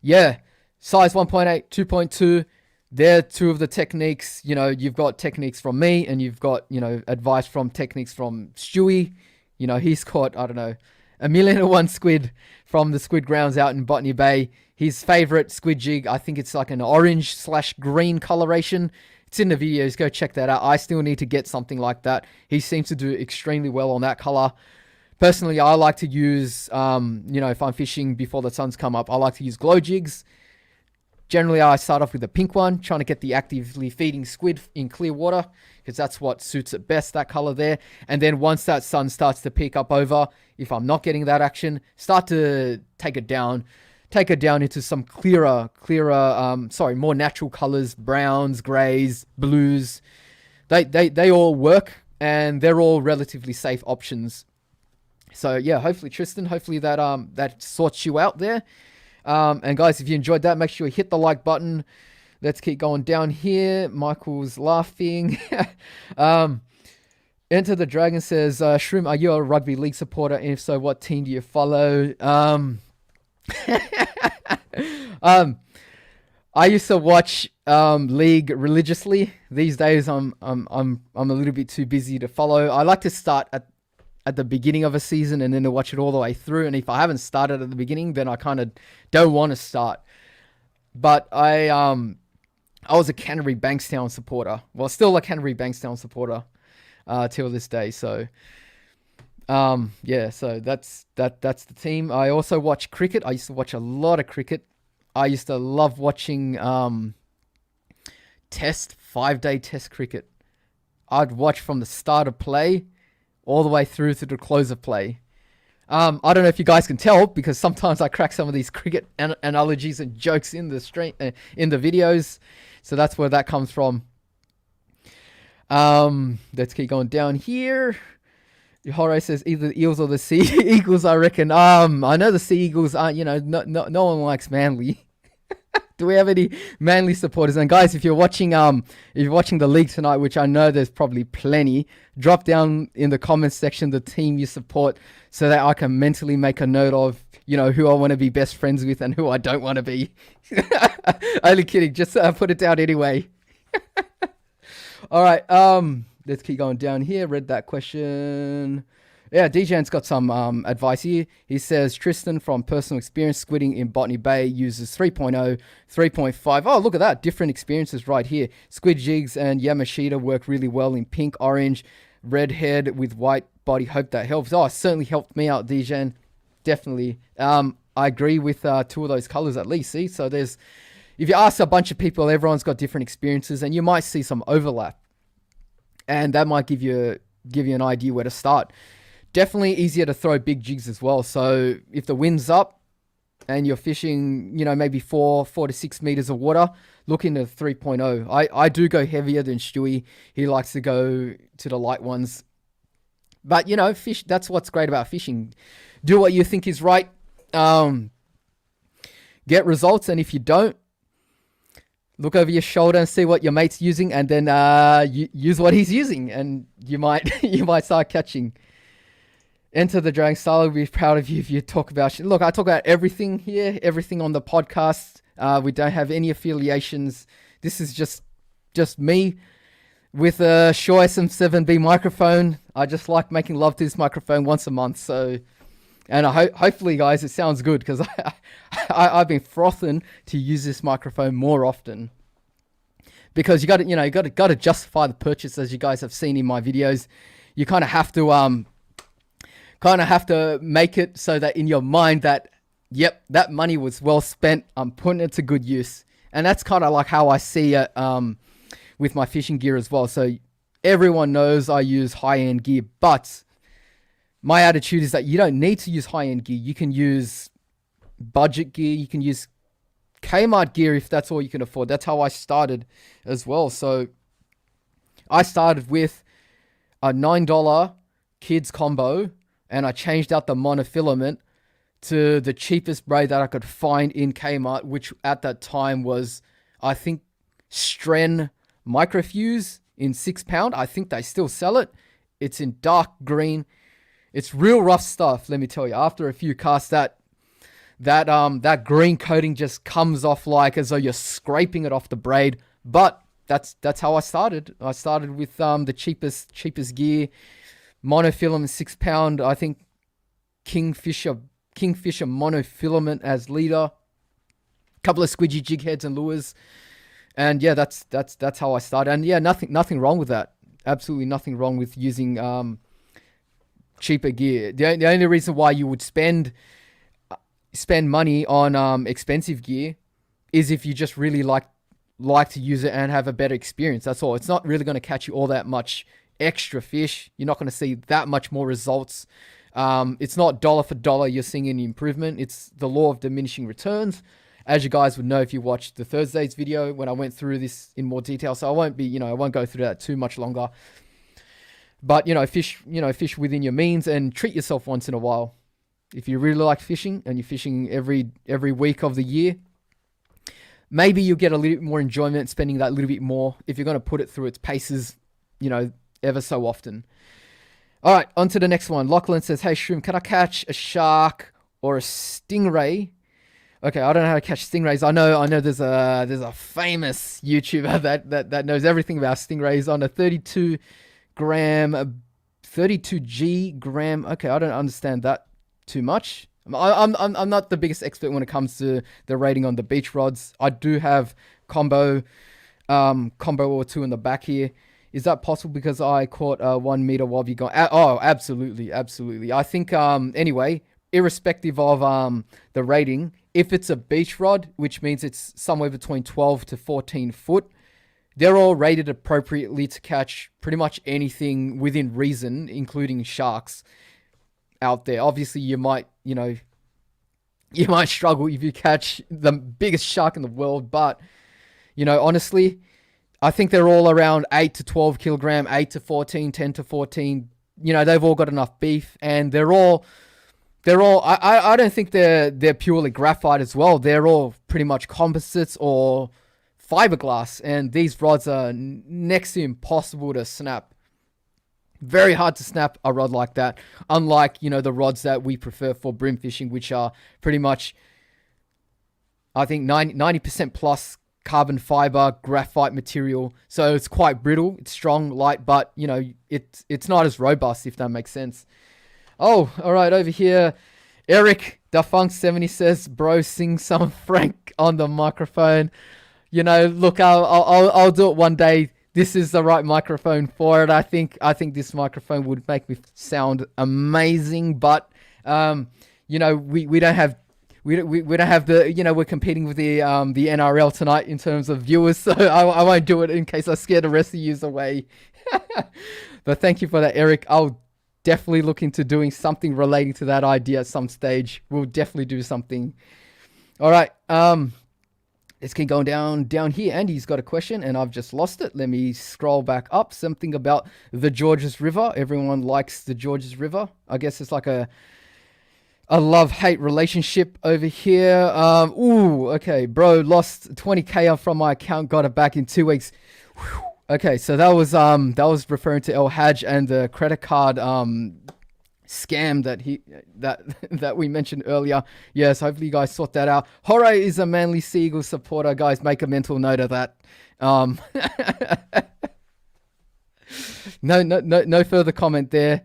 yeah, size 1.8, 2.2. They're two of the techniques. You've got techniques from me, and you've got advice from techniques from Stewie. He's caught, I don't know, 1,000,001 squid from the squid grounds out in Botany Bay. His favorite squid jig, I think it's like an orange/green coloration. It's in the videos. Go check that out. I still need to get something like that. He seems to do extremely well on that color. Personally, I like to use, if I'm fishing before the sun's come up, I like to use glow jigs. Generally, I start off with a pink one, trying to get the actively feeding squid in clear water, because that's what suits it best, that color there. And then once that sun starts to peek up over, if I'm not getting that action, start to take it down into some more natural colors, browns, grays, blues. They all work, and they're all relatively safe options. So yeah, hopefully Tristan, that sorts you out there. And guys, if you enjoyed that, make sure you hit the like button. Let's keep going down here. Michael's laughing. Enter the Dragon says, Shroom, are you a rugby league supporter? And if so, what team do you follow? I used to watch league religiously. These days, I'm a little bit too busy to follow. I like to start at the beginning of a season and then to watch it all the way through. And if I haven't started at the beginning, then I kind of don't want to start. But I was a Canterbury Bankstown supporter. Well, still a Canterbury Bankstown supporter till this day. So so that's the team. I also watch cricket. I used to watch a lot of cricket. I used to love watching test, 5-day test cricket. I'd watch from the start of play all the way through to the close of play. I don't know if you guys can tell, because sometimes I crack some of these cricket analogies and jokes in the stream, in the videos. So that's where that comes from. Let's keep going down here. Jorge says either the Eels or the Sea Eagles, I reckon. I know the Sea Eagles aren't, no one likes Manly. Do we have any Manly supporters? And guys, if you're watching the league tonight, which I know there's probably plenty, drop down in the comments section the team you support so that I can mentally make a note of, who I want to be best friends with and who I don't want to be. Only kidding. Just put it down anyway. All right. Let's keep going down here. Read that question. Yeah, DJ's got some advice here. He says, Tristan, from personal experience, squidding in Botany Bay uses 3.0, 3.5. Oh, look at that. Different experiences right here. Squid jigs and Yamashita work really well in pink, orange, red head with white body. Hope that helps. Oh, it certainly helped me out, DJ. Definitely. I agree with 2 of those colors at least. See, so if you ask a bunch of people, everyone's got different experiences, and you might see some overlap. And that might give you an idea where to start. Definitely easier to throw big jigs as well. So if the wind's up and you're fishing, maybe 4 to 6 meters of water, look into 3.0. I do go heavier than Stewie. He likes to go to the light ones. But, fish, that's what's great about fishing. Do what you think is right. Get results. And if you don't, look over your shoulder and see what your mate's using, and then use what he's using, and you might start catching. Enter the Dragon Style. I'll be proud of you if you talk about shit. Look, I talk about everything here, everything on the podcast. We don't have any affiliations. This is just me with a Shure SM7B microphone. I just like making love to this microphone once a month. So, and hopefully, guys, it sounds good, because I've been frothing to use this microphone more often, because you got to justify the purchase, as you guys have seen in my videos. You kind of have to make it so that in your mind that, yep, that money was well spent. I'm putting it to good use. And that's kind of like how I see it with my fishing gear as well. So everyone knows I use high-end gear, but my attitude is that you don't need to use high-end gear. You can use budget gear. You can use Kmart gear if that's all you can afford. That's how I started as well. So I started with a $9 kids combo, and I changed out the monofilament to the cheapest braid that I could find in Kmart, which at that time was, I think, Stren Microfuse in 6 pound. I think they still sell it. It's in dark green. It's real rough stuff, let me tell you. After a few casts, that green coating just comes off like as though you're scraping it off the braid. But that's how I started. I started with the cheapest gear. Monofilament 6 pound, I think Kingfisher monofilament as leader. Couple of squidgy jig heads and lures. And yeah, that's how I started. And yeah, nothing wrong with that. Absolutely nothing wrong with using cheaper gear. The only reason why you would spend money on expensive gear is if you just really like to use it and have a better experience. That's all. It's not really going to catch you all that much extra fish. You're not going to see that much more results. It's not dollar for dollar you're seeing any improvement. It's the law of diminishing returns, as you guys would know if you watched the Thursday's video when I went through this in more detail. So I won't go through that too much longer. But fish within your means and treat yourself once in a while. If you really like fishing and you're fishing every week of the year, maybe you'll get a little bit more enjoyment spending that little bit more if you're going to put it through its paces, ever so often. All right, on to the next one. Lachlan says, hey, Shroom, can I catch a shark or a stingray? Okay, I don't know how to catch stingrays. I know there's a famous YouTuber that knows everything about stingrays on a 32G gram. Okay, I don't understand that too much. I'm not the biggest expert when it comes to the rating on the beach rods. I do have combo or two in the back here. Is that possible because I caught a 1 meter wobbly going? Oh, absolutely. I think, anyway, irrespective of the rating, if it's a beach rod, which means it's somewhere between 12 to 14 foot, they're all rated appropriately to catch pretty much anything within reason, including sharks out there. Obviously, you might struggle if you catch the biggest shark in the world, but honestly, I think they're all around 8 to 12 kilogram, 8 to 14, 10 to 14. They've all got enough beef, and they're all. I don't think they're purely graphite as well. They're all pretty much composites or fiberglass, and these rods are next to impossible to snap. Very hard to snap a rod like that, unlike the rods that we prefer for brim fishing, which are pretty much, I think, 90% plus carbon fiber graphite material. So it's quite brittle, it's strong, light, but it's not as robust, if that makes sense. Oh, all right, over here, Eric Dafunk70 says, "Bro, sing some Frank on the microphone." Look, I'll do it one day. This is the right microphone for it. I think this microphone would make me sound amazing, but we don't have we don't have the we're competing with the NRL tonight in terms of viewers, so I won't do it in case I scare the rest of you away. But thank you for that, Eric. I'll definitely look into doing something relating to that idea at some stage. We'll definitely do something. All right. Let's keep going down here. Andy's got a question, and I've just lost it. Let me scroll back up. Something about the Georges River. Everyone likes the Georges River. I guess it's like a love-hate relationship over here. Okay, bro, lost 20k from my account, got it back in 2 weeks. Whew. Okay, so that was referring to El Haj and the credit card scam that we mentioned earlier. Yes, hopefully you guys sort that out. Jorge is a Manly Seagull supporter, guys. Make a mental note of that. No further comment there.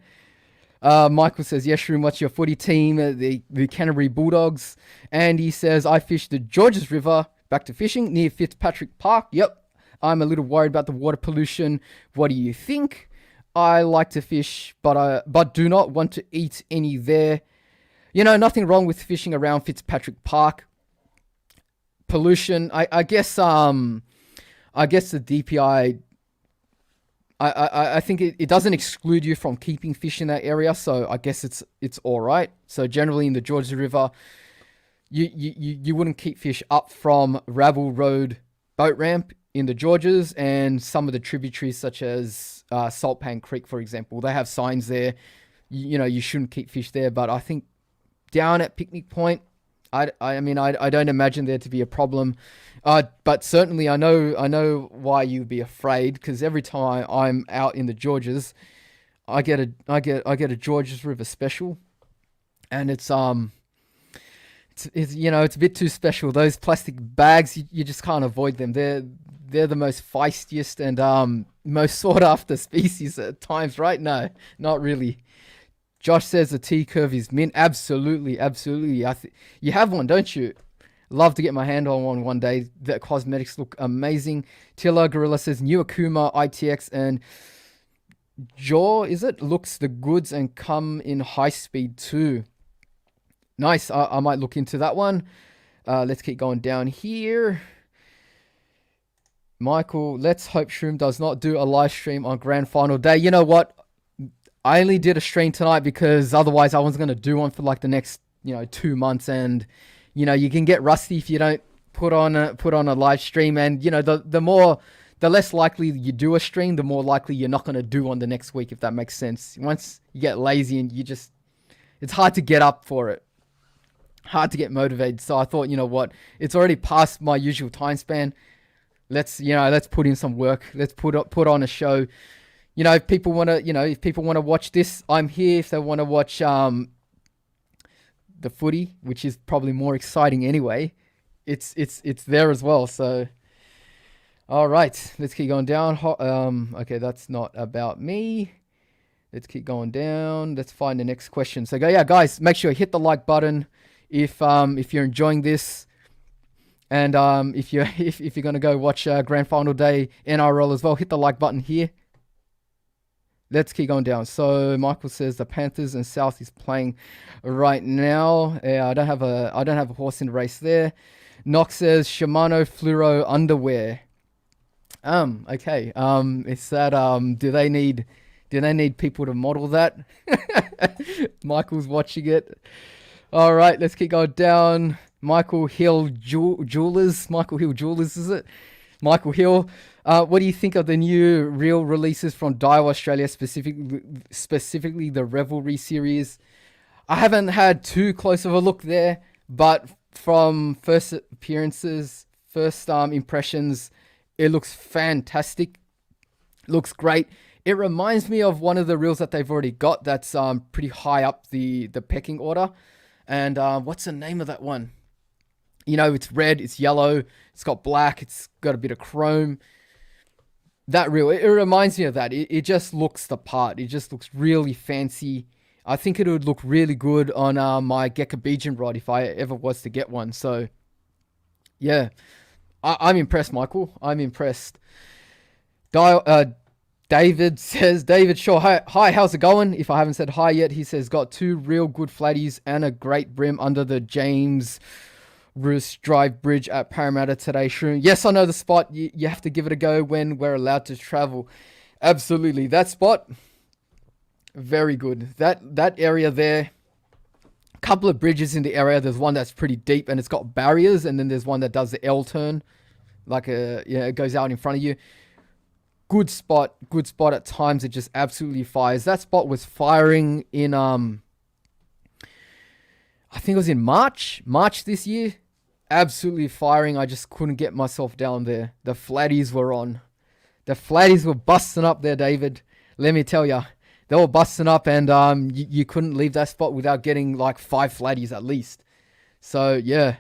Michael says, "Yes, Shroom, what's your footy team?" The Canterbury Bulldogs. And he says, "I fished the Georges River, back to fishing, near Fitzpatrick Park. Yep, I'm a little worried about the water pollution. What do you think? I like to fish, but do not want to eat any there. Nothing wrong with fishing around Fitzpatrick Park. Pollution, I guess the DPI, I think it doesn't exclude you from keeping fish in that area, so I guess it's all right. So generally in the Georges River, you wouldn't keep fish up from Rabble Road boat ramp in the Georges, and some of the tributaries such as Saltpan Creek, for example. They have signs there, you shouldn't keep fish there. But I think down at Picnic Point, I don't imagine there to be a problem. But certainly I know why you'd be afraid, because every time I'm out in the Georges, I get a Georges River special, and it's a bit too special. Those plastic bags, you just can't avoid them. They're the most feistiest and most sought after species at times, right? No, not really. Josh says the T-curve is mint. Absolutely. You have one, don't you? Love to get my hand on one day. The cosmetics look amazing. Tilla Gorilla says new Akuma ITX and Jaw, is it? Looks the goods and come in high speed too. Nice. I might look into that one. Let's keep going down here. Michael, let's hope Shroom does not do a live stream on grand final day. You know what? I only did a stream tonight because otherwise I wasn't going to do one for like the next, 2 months. And, you can get rusty if you don't put on a live stream. And, the less likely you do a stream, the more likely you're not going to do one the next week, if that makes sense. Once you get lazy and it's hard to get up for it. Hard to get motivated. So I thought, what? It's already past my usual time span. Let's put in some work. Let's put on a show. If people want to watch this, I'm here. If they want to watch the footy, which is probably more exciting anyway, it's there as well. So, all right, let's keep going down. Okay, that's not about me. Let's keep going down. Let's find the next question. So, guys, make sure you hit the like button if you're enjoying this. And if you're gonna go watch Grand Final Day NRL as well, hit the like button here. Let's keep going down. So Michael says the Panthers and South is playing right now. Yeah, I don't have a horse in the race there. Knox says Shimano Fluoro underwear. Okay. Is that do they need people to model that? Michael's watching it. All right, let's keep going down. Michael Hill Jewelers. Michael Hill Jewelers, is it? Michael Hill. What do you think of the new reel releases from Dio Australia, specifically the Revelry series? I haven't had too close of a look there, but from first appearances, first impressions, it looks fantastic. Looks great. It reminds me of one of the reels that they've already got that's pretty high up the pecking order. And what's the name of that one? You know, it's red, it's yellow, it's got black, it's got a bit of chrome. That reel, it reminds me of that. It just looks the part. It just looks really fancy. I think it would look really good on my Gecko rod if I ever was to get one. So, yeah, I'm impressed, Michael. I'm impressed. David says, David, sure. Hi, how's it going? If I haven't said hi yet, he says, got two real good flatties and a great brim under the James Roos Drive Bridge at Parramatta today. Shroom. Yes, I know the spot. You have to give it a go when we're allowed to travel. Absolutely. That spot, very good. That area there, a couple of bridges in the area. There's one that's pretty deep and it's got barriers. And then there's one that does the L turn. It goes out in front of you. Good spot at times. It just absolutely fires. That spot was firing in, I think it was in March this year. Absolutely firing. I just couldn't get myself down there. The flatties were on. The flatties were busting up there, David. Let me tell you. They were busting up and you couldn't leave that spot without getting like 5 flatties at least. So, yeah.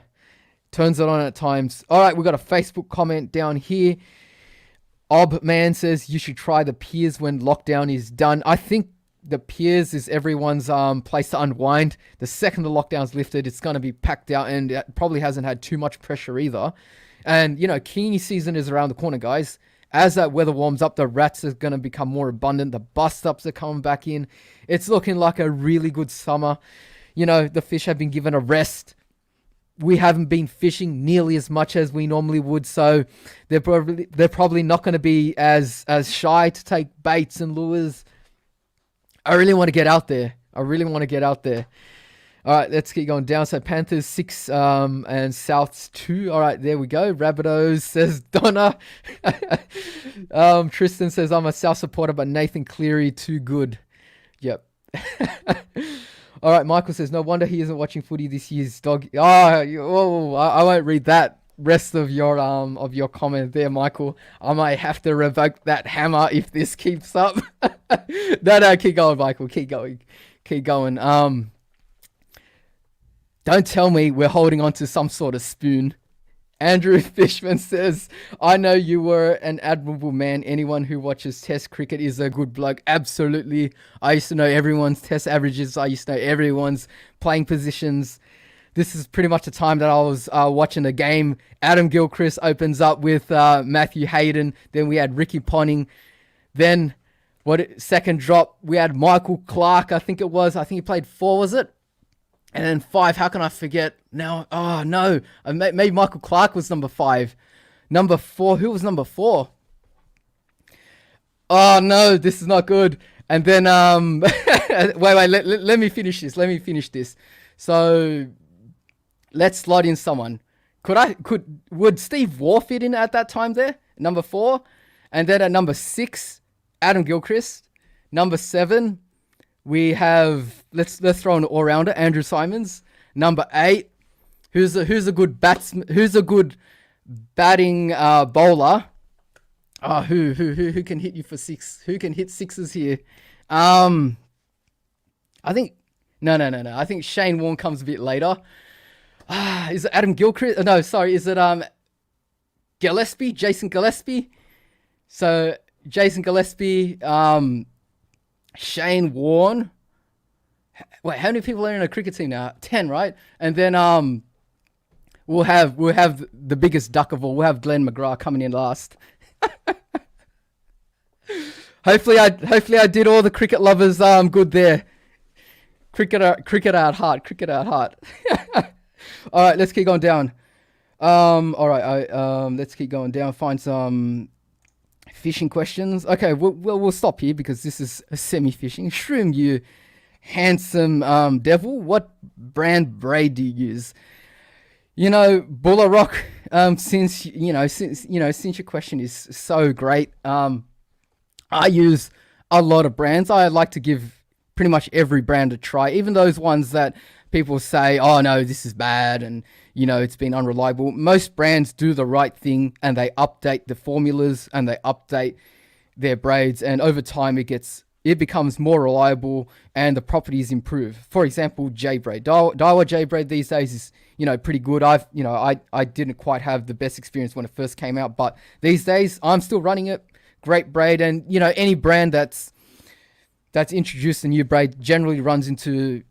Turns it on at times. All right, we've got a Facebook comment down here. Obman says you should try the piers when lockdown is done. I think the piers is everyone's place to unwind. The second the lockdown's lifted, it's going to be packed out and it probably hasn't had too much pressure either. And, you know, Keene season is around the corner, guys. As that weather warms up, the rats are going to become more abundant. The bust-ups are coming back in. It's looking like a really good summer. You know, the fish have been given a rest. We haven't been fishing nearly as much as we normally would, so they're probably not going to be as shy to take baits and lures. I really want to get out there. All right, let's keep going down. So Panthers 6 and Souths 2. All right, there we go. Rabbitohs, says Donna. Tristan says, I'm a South supporter, but Nathan Cleary too good. Yep. All right, Michael says, no wonder he isn't watching footy this year's dog. I won't read that rest of your comment there, Michael. I might have to revoke that hammer if this keeps up. No, keep going, Michael. Keep going. Don't tell me we're holding on to some sort of spoon. Andrew Fishman says, I know you were an admirable man. Anyone who watches Test cricket is a good bloke. Absolutely. I used to know everyone's Test averages. I used to know everyone's playing positions. This is pretty much the time that I was watching the game. Adam Gilchrist opens up with Matthew Hayden. Then we had Ricky Ponting. Then, second drop, we had Michael Clark, I think it was. I think he played 4, was it? And then 5, how can I forget now? Oh, no. Maybe Michael Clark was number 5. Number 4, who was number 4? Oh, no, this is not good. And then, wait, let me finish this. So, let's slot in someone. Would Steve Waugh fit in at that time there? Number 4. And then at number 6, Adam Gilchrist. Number 7, we have, let's throw an all-rounder, Andrew Simons. Number 8, who's a good batsman, who's a good batting bowler? Oh, who can hit you for 6? Who can hit 6s here? I think no. I think Shane Warne comes a bit later. Is it Adam Gilchrist? No, sorry. Is it Gillespie? Jason Gillespie? So Jason Gillespie, Shane Warne. Wait, how many people are in a cricket team now? 10, right? And then we'll have the biggest duck of all. We'll have Glenn McGrath coming in last. Hopefully I did all the cricket lovers good there. Cricket out heart. All right, let's keep going down. All right, let's keep going down. Find some Fishing questions. Okay, we'll stop here because this is a semi-fishing. Shroom, you handsome devil. What brand braid do you use? Buller Rock. Since your question is so great, I use a lot of brands. I like to give pretty much every brand a try, even those ones that people say, "Oh no, this is bad," and it's been unreliable. Most brands do the right thing and they update the formulas and they update their braids, and over time it becomes more reliable and the properties improve. For example, J braid, Daiwa J braid these days is pretty good. I didn't quite have the best experience when it first came out, but these days I'm still running it. Great braid, and any brand that's introduced a new braid generally runs into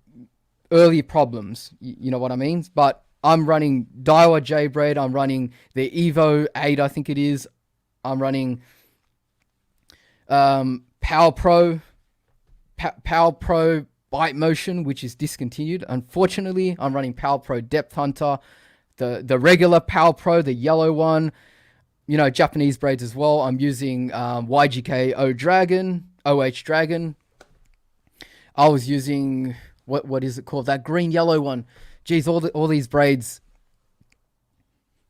early problems. You know what I mean? But I'm running Daiwa J braid. I'm running the Evo 8, I think it is. I'm running Power Pro Bite Motion, which is discontinued. Unfortunately, I'm running Power Pro Depth Hunter, the regular Power Pro, the yellow one. Japanese braids as well. I'm using YGK OH Dragon. I was using what is it called? That green yellow one. Geez, all these braids.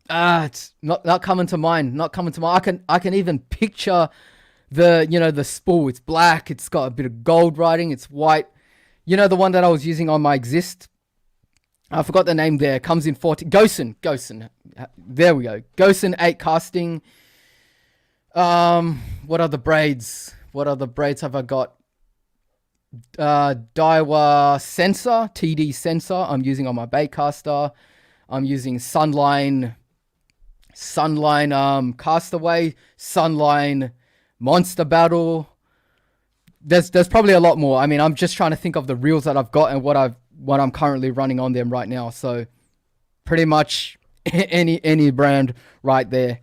It's not coming to mind. Not coming to mind. I can even picture the spool. It's black. It's got a bit of gold writing. It's white. The one that I was using on my Exist. I forgot the name there. Comes in 14. Gosen. There we go. Gosen 8 casting. What other braids? What other braids have I got? Daiwa Sensor, TD Sensor. I'm using on my baitcaster. I'm using Sunline Castaway, Sunline Monster Battle. There's probably a lot more. I mean, I'm just trying to think of the reels that I've got and what I'm currently running on them right now. So pretty much any brand right there.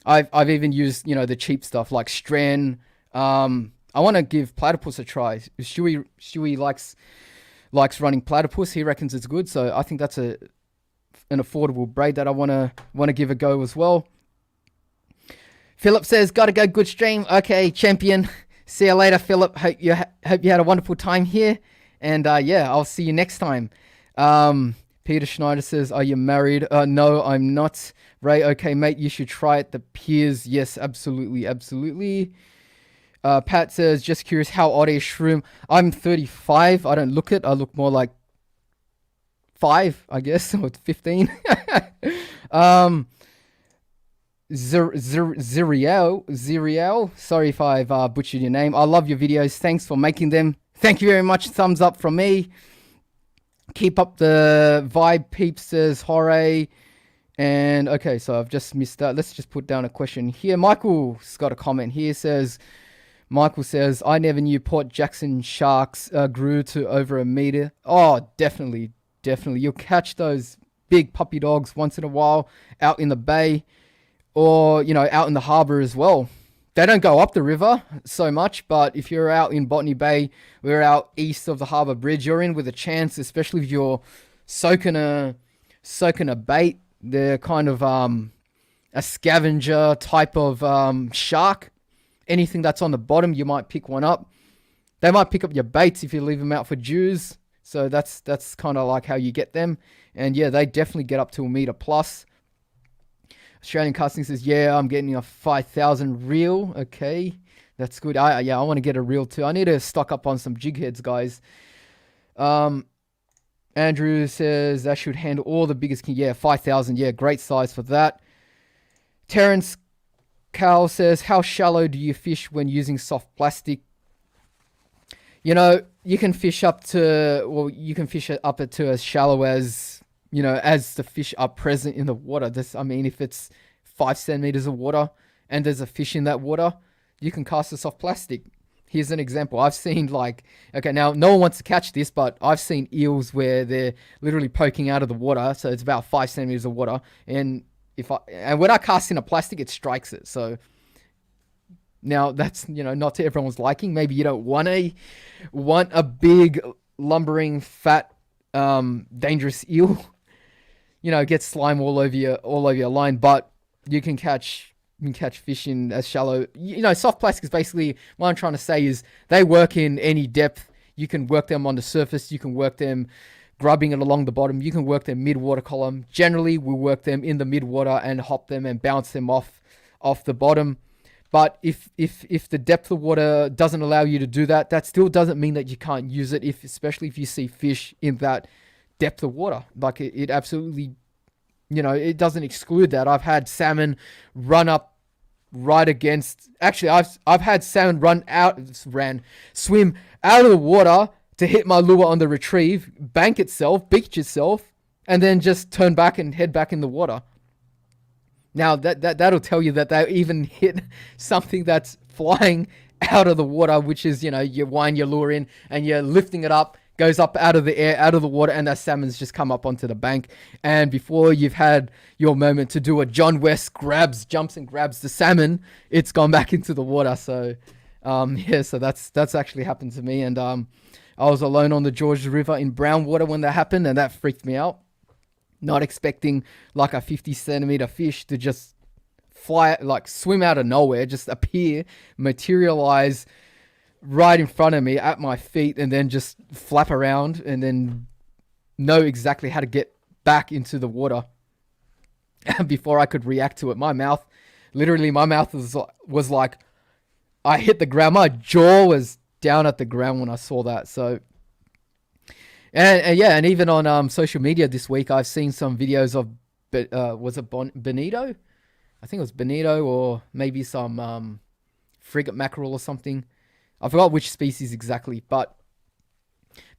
I've even used the cheap stuff like Stren. I want to give Platypus a try. Stewie likes running Platypus. He reckons it's good. So I think that's an affordable braid that I want to give a go as well. Philip says, "Gotta go, good stream." Okay, champion. See you later, Philip. Hope you had a wonderful time here. And I'll see you next time. Peter Schneider says, "Are you married?" No, I'm not. Ray, okay, mate, you should try it. The peers, yes, absolutely. Pat says, "Just curious, how old is Shroom?" I'm 35. I don't look it. I look more like 5, I guess, or 15. Ziriel. Sorry if I've butchered your name. I love your videos. Thanks for making them. Thank you very much. Thumbs up from me. Keep up the vibe, peeps, says Hooray. And okay, so I've just missed that. Let's just put down a question here. Michael's got a comment here. Michael says, "I never knew Port Jackson sharks grew to over 1 meter." Oh, definitely. You'll catch those big puppy dogs once in a while out in the bay or, out in the harbor as well. They don't go up the river so much, but if you're out in Botany Bay, we're out east of the Harbour Bridge, you're in with a chance, especially if you're soaking a bait. They're kind of a scavenger type of shark. Anything that's on the bottom, you might pick one up. They might pick up your baits if you leave them out for dews. So that's kind of like how you get them. And yeah, they definitely get up to 1 meter plus. Australian Casting says, "Yeah, I'm getting a 5,000 reel." Okay, that's good. I want to get a reel too. I need to stock up on some jig heads, guys. Andrew says, "That should handle all the biggest king." Yeah, 5,000. Yeah, great size for that. Terrence Cal says, "How shallow do you fish when using soft plastic?" You can fish up to as shallow as, as the fish are present in the water. If it's 5 centimeters of water and there's a fish in that water, you can cast a soft plastic. Here's an example. I've seen okay, now no one wants to catch this, but I've seen eels where they're literally poking out of the water. So it's about 5 centimeters of water. And when I cast in a plastic, it strikes it. So now that's, not to everyone's liking. Maybe you don't want a big, lumbering, fat, dangerous eel, get slime all over your line, but you can catch can catch fish in as shallow. Soft plastics, basically what I'm trying to say is they work in any depth. You can work them on the surface. You can work them grubbing it along the bottom. You can work them mid-water column. Generally, we'll work them in the mid-water and hop them and bounce them off the bottom. But if the depth of water doesn't allow you to do that, that still doesn't mean that you can't use it, especially if you see fish in that depth of water. Like it absolutely, it doesn't exclude that. I've had salmon run up right against. Actually, I've had salmon swim out of the water to hit my lure on the retrieve, bank itself, beach itself, and then just turn back and head back in the water. Now that'll tell you that they even hit something that's flying out of the water, which is, you wind your lure in and you're lifting it up, goes up out of the air, out of the water, and that salmon's just come up onto the bank. And before you've had your moment to do a John West jumps and grabs the salmon, it's gone back into the water. So, so that's actually happened to me. And I was alone on the Georges River in brown water when that happened, and that freaked me out. Not expecting like a 50 centimeter fish to just swim out of nowhere, just appear, materialize right in front of me at my feet, and then just flap around and then know exactly how to get back into the water before I could react to it. My mouth was like, I hit the ground. My jaw was down at the ground when I saw that. So, and even on social media this week, I've seen some videos of, was it bonito? I think it was bonito, or maybe some frigate mackerel or something. I forgot which species exactly, but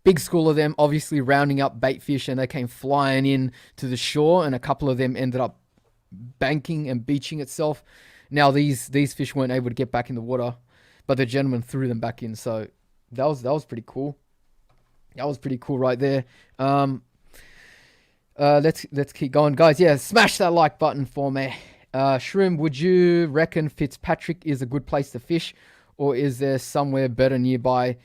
big school of them, obviously rounding up bait fish, and they came flying in to the shore, and a couple of them ended up banking and beaching itself. Now these fish weren't able to get back in the water, but the gentleman threw them back in. So that was pretty cool. That was pretty cool right there. Let's keep going, guys. Yeah, smash that like button for me. Shroom, would you reckon Fitzpatrick is a good place to fish, or is there somewhere better nearby?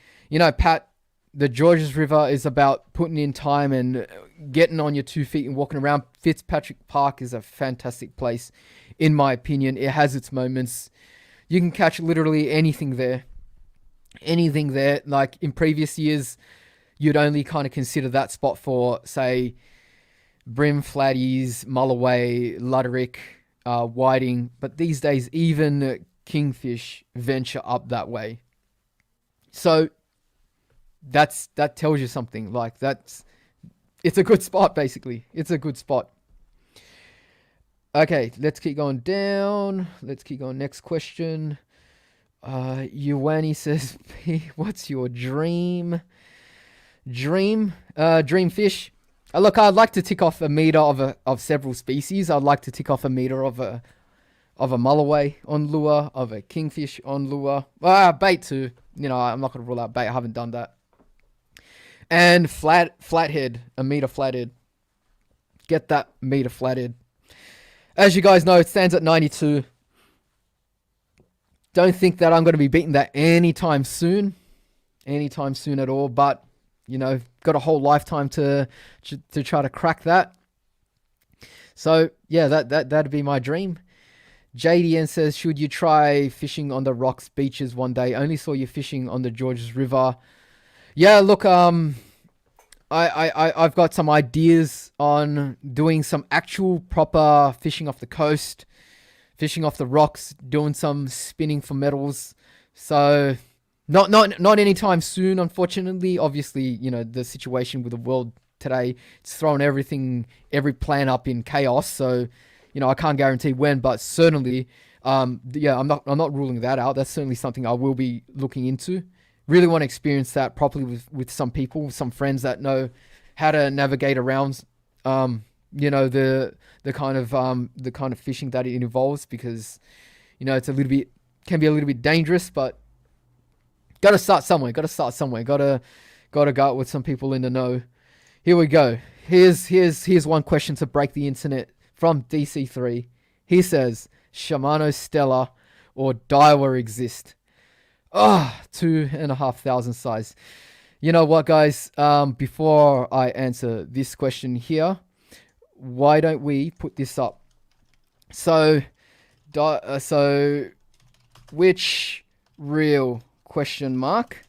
Pat, the Georges River is about putting in time and getting on your 2 feet and walking around. Fitzpatrick Park is a fantastic place, in my opinion. It has its moments. You can catch literally anything there. Anything there. Like in previous years, you'd only kind of consider that spot for, say, brim, flatties, mulloway, luderick, whiting. But these days, even kingfish venture up that way. So that tells you something. Like it's a good spot, basically. It's a good spot. Okay, let's keep going down. Let's keep going. Next question. Yuani says, what's your dream? Dream fish? Look, I'd like to tick off a meter of several species. I'd like to tick off a meter of a mulloway on lure, of a kingfish on lure. Bait too. I'm not going to rule out bait. I haven't done that. And flathead, a meter flathead. Get that meter flathead. As you guys know, it stands at 92. Don't think that I'm going to be beating that anytime soon. Anytime soon at all. But, got a whole lifetime to try to crack that. So, yeah, that'd be my dream. JDN says, should you try fishing on the rocks beaches one day? Only saw you fishing on the Georges River. Yeah, look, I've got some ideas on doing some actual proper fishing off the coast, fishing off the rocks, doing some spinning for metals. So not anytime soon, unfortunately. Obviously, the situation with the world today, it's thrown every plan up in chaos. So, I can't guarantee when, but certainly, I'm not ruling that out. That's certainly something I will be looking into. Really want to experience that properly with some people, some friends that know how to navigate around, the kind of fishing that it involves, because, it's can be a little bit dangerous, but got to start somewhere. Got to go out with some people in the know. Here we go. Here's one question to break the internet from DC3. He says, Shimano Stella or Daiwa exist? 2,500 size. You know what, guys? Before I answer this question here, why don't we put this up? So, So, which reel? Question mark.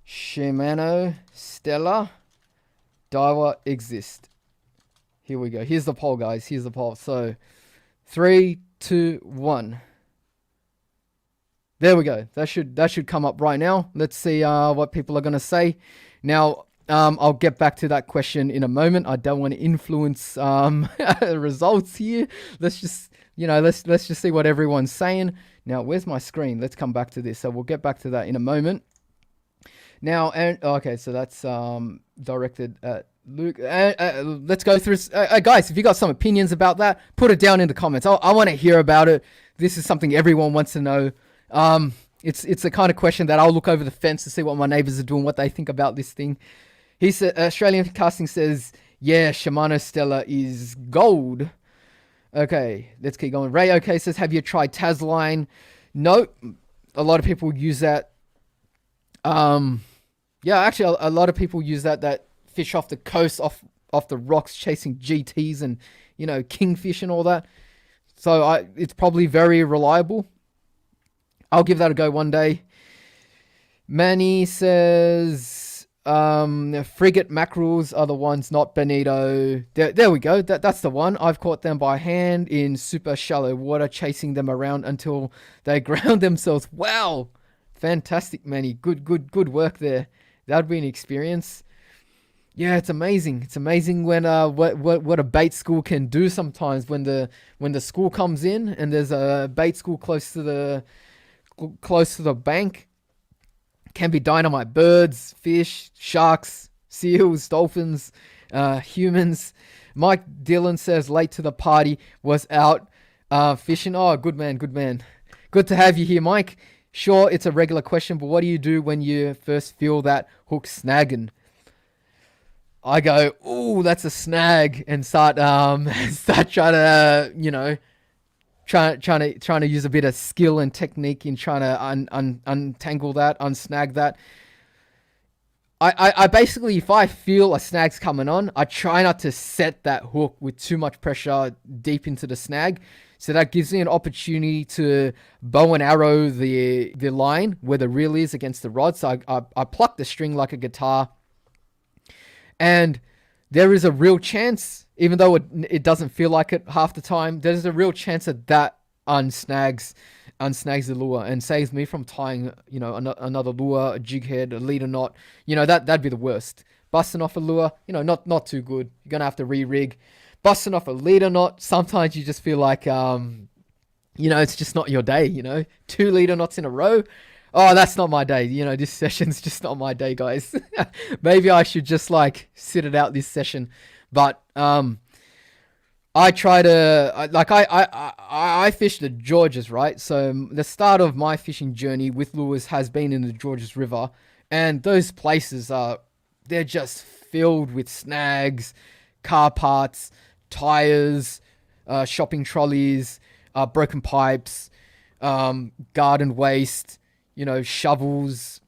Shimano, Stella, Daiwa exist. Here we go. Here's the poll, guys. Here's the poll. So, 3, 2, 1. There we go. That should come up right now. Let's see what people are gonna say. Now, I'll get back to that question in a moment. I don't want to influence results here. Let's just let's just see what everyone's saying. Now, where's my screen? Let's come back to this. So we'll get back to that in a moment. Now, and okay, so that's directed at Luke. Let's go through. Guys, if you got some opinions about that, put it down in the comments. I want to hear about it. This is something everyone wants to know. It's the kind of question that I'll look over the fence to see what my neighbors are doing, what they think about this thing. He said, Australian Casting says, yeah, Shimano Stella is gold. Okay, let's keep going. Ray OK says, have you tried Tasline? No, a lot of people use that. Yeah, actually, a lot of people use that fish off the coast, off the rocks, chasing GTs and, kingfish and all that. So it's probably very reliable. I'll give that a go one day. Manny says, frigate mackerels are the ones, not bonito. There we go. That's the one. I've caught them by hand in super shallow water, chasing them around until they ground themselves. Wow. Fantastic, Manny. Good work there. That'd be an experience. Yeah, it's amazing. It's amazing when what a bait school can do sometimes when the school comes in and there's a bait school close to the bank. Can be dynamite. Birds, fish, sharks, seals, dolphins, humans. Mike Dillon says, late to the party, was out fishing. Oh, good man. Good to have you here, Mike. Sure, it's a regular question, but what do you do when you first feel that hook snagging? I go, ooh, that's a snag, and start trying to, trying to use a bit of skill and technique in trying to untangle that, unsnag that. I basically, if I feel a snag's coming on, I try not to set that hook with too much pressure deep into the snag. So that gives me an opportunity to bow and arrow the line where the reel is against the rod. So I pluck the string like a guitar. And there is a real chance, even though it doesn't feel like it half the time, there's a real chance that unsnags the lure and saves me from tying, another lure, a jig head, a leader knot. That'd be the worst. Busting off a lure, not too good. You're going to have to re-rig. Busting off a leader knot, sometimes you just feel like, it's just not your day, 2 leader knots in a row. Oh, that's not my day. This session's just not my day, guys. Maybe I should just sit it out this session. But I try to I fish the Georges, right? So the start of my fishing journey with lures has been in the Georges River, and those places they're just filled with snags, car parts, tires, shopping trolleys, broken pipes, garden waste. Shovels.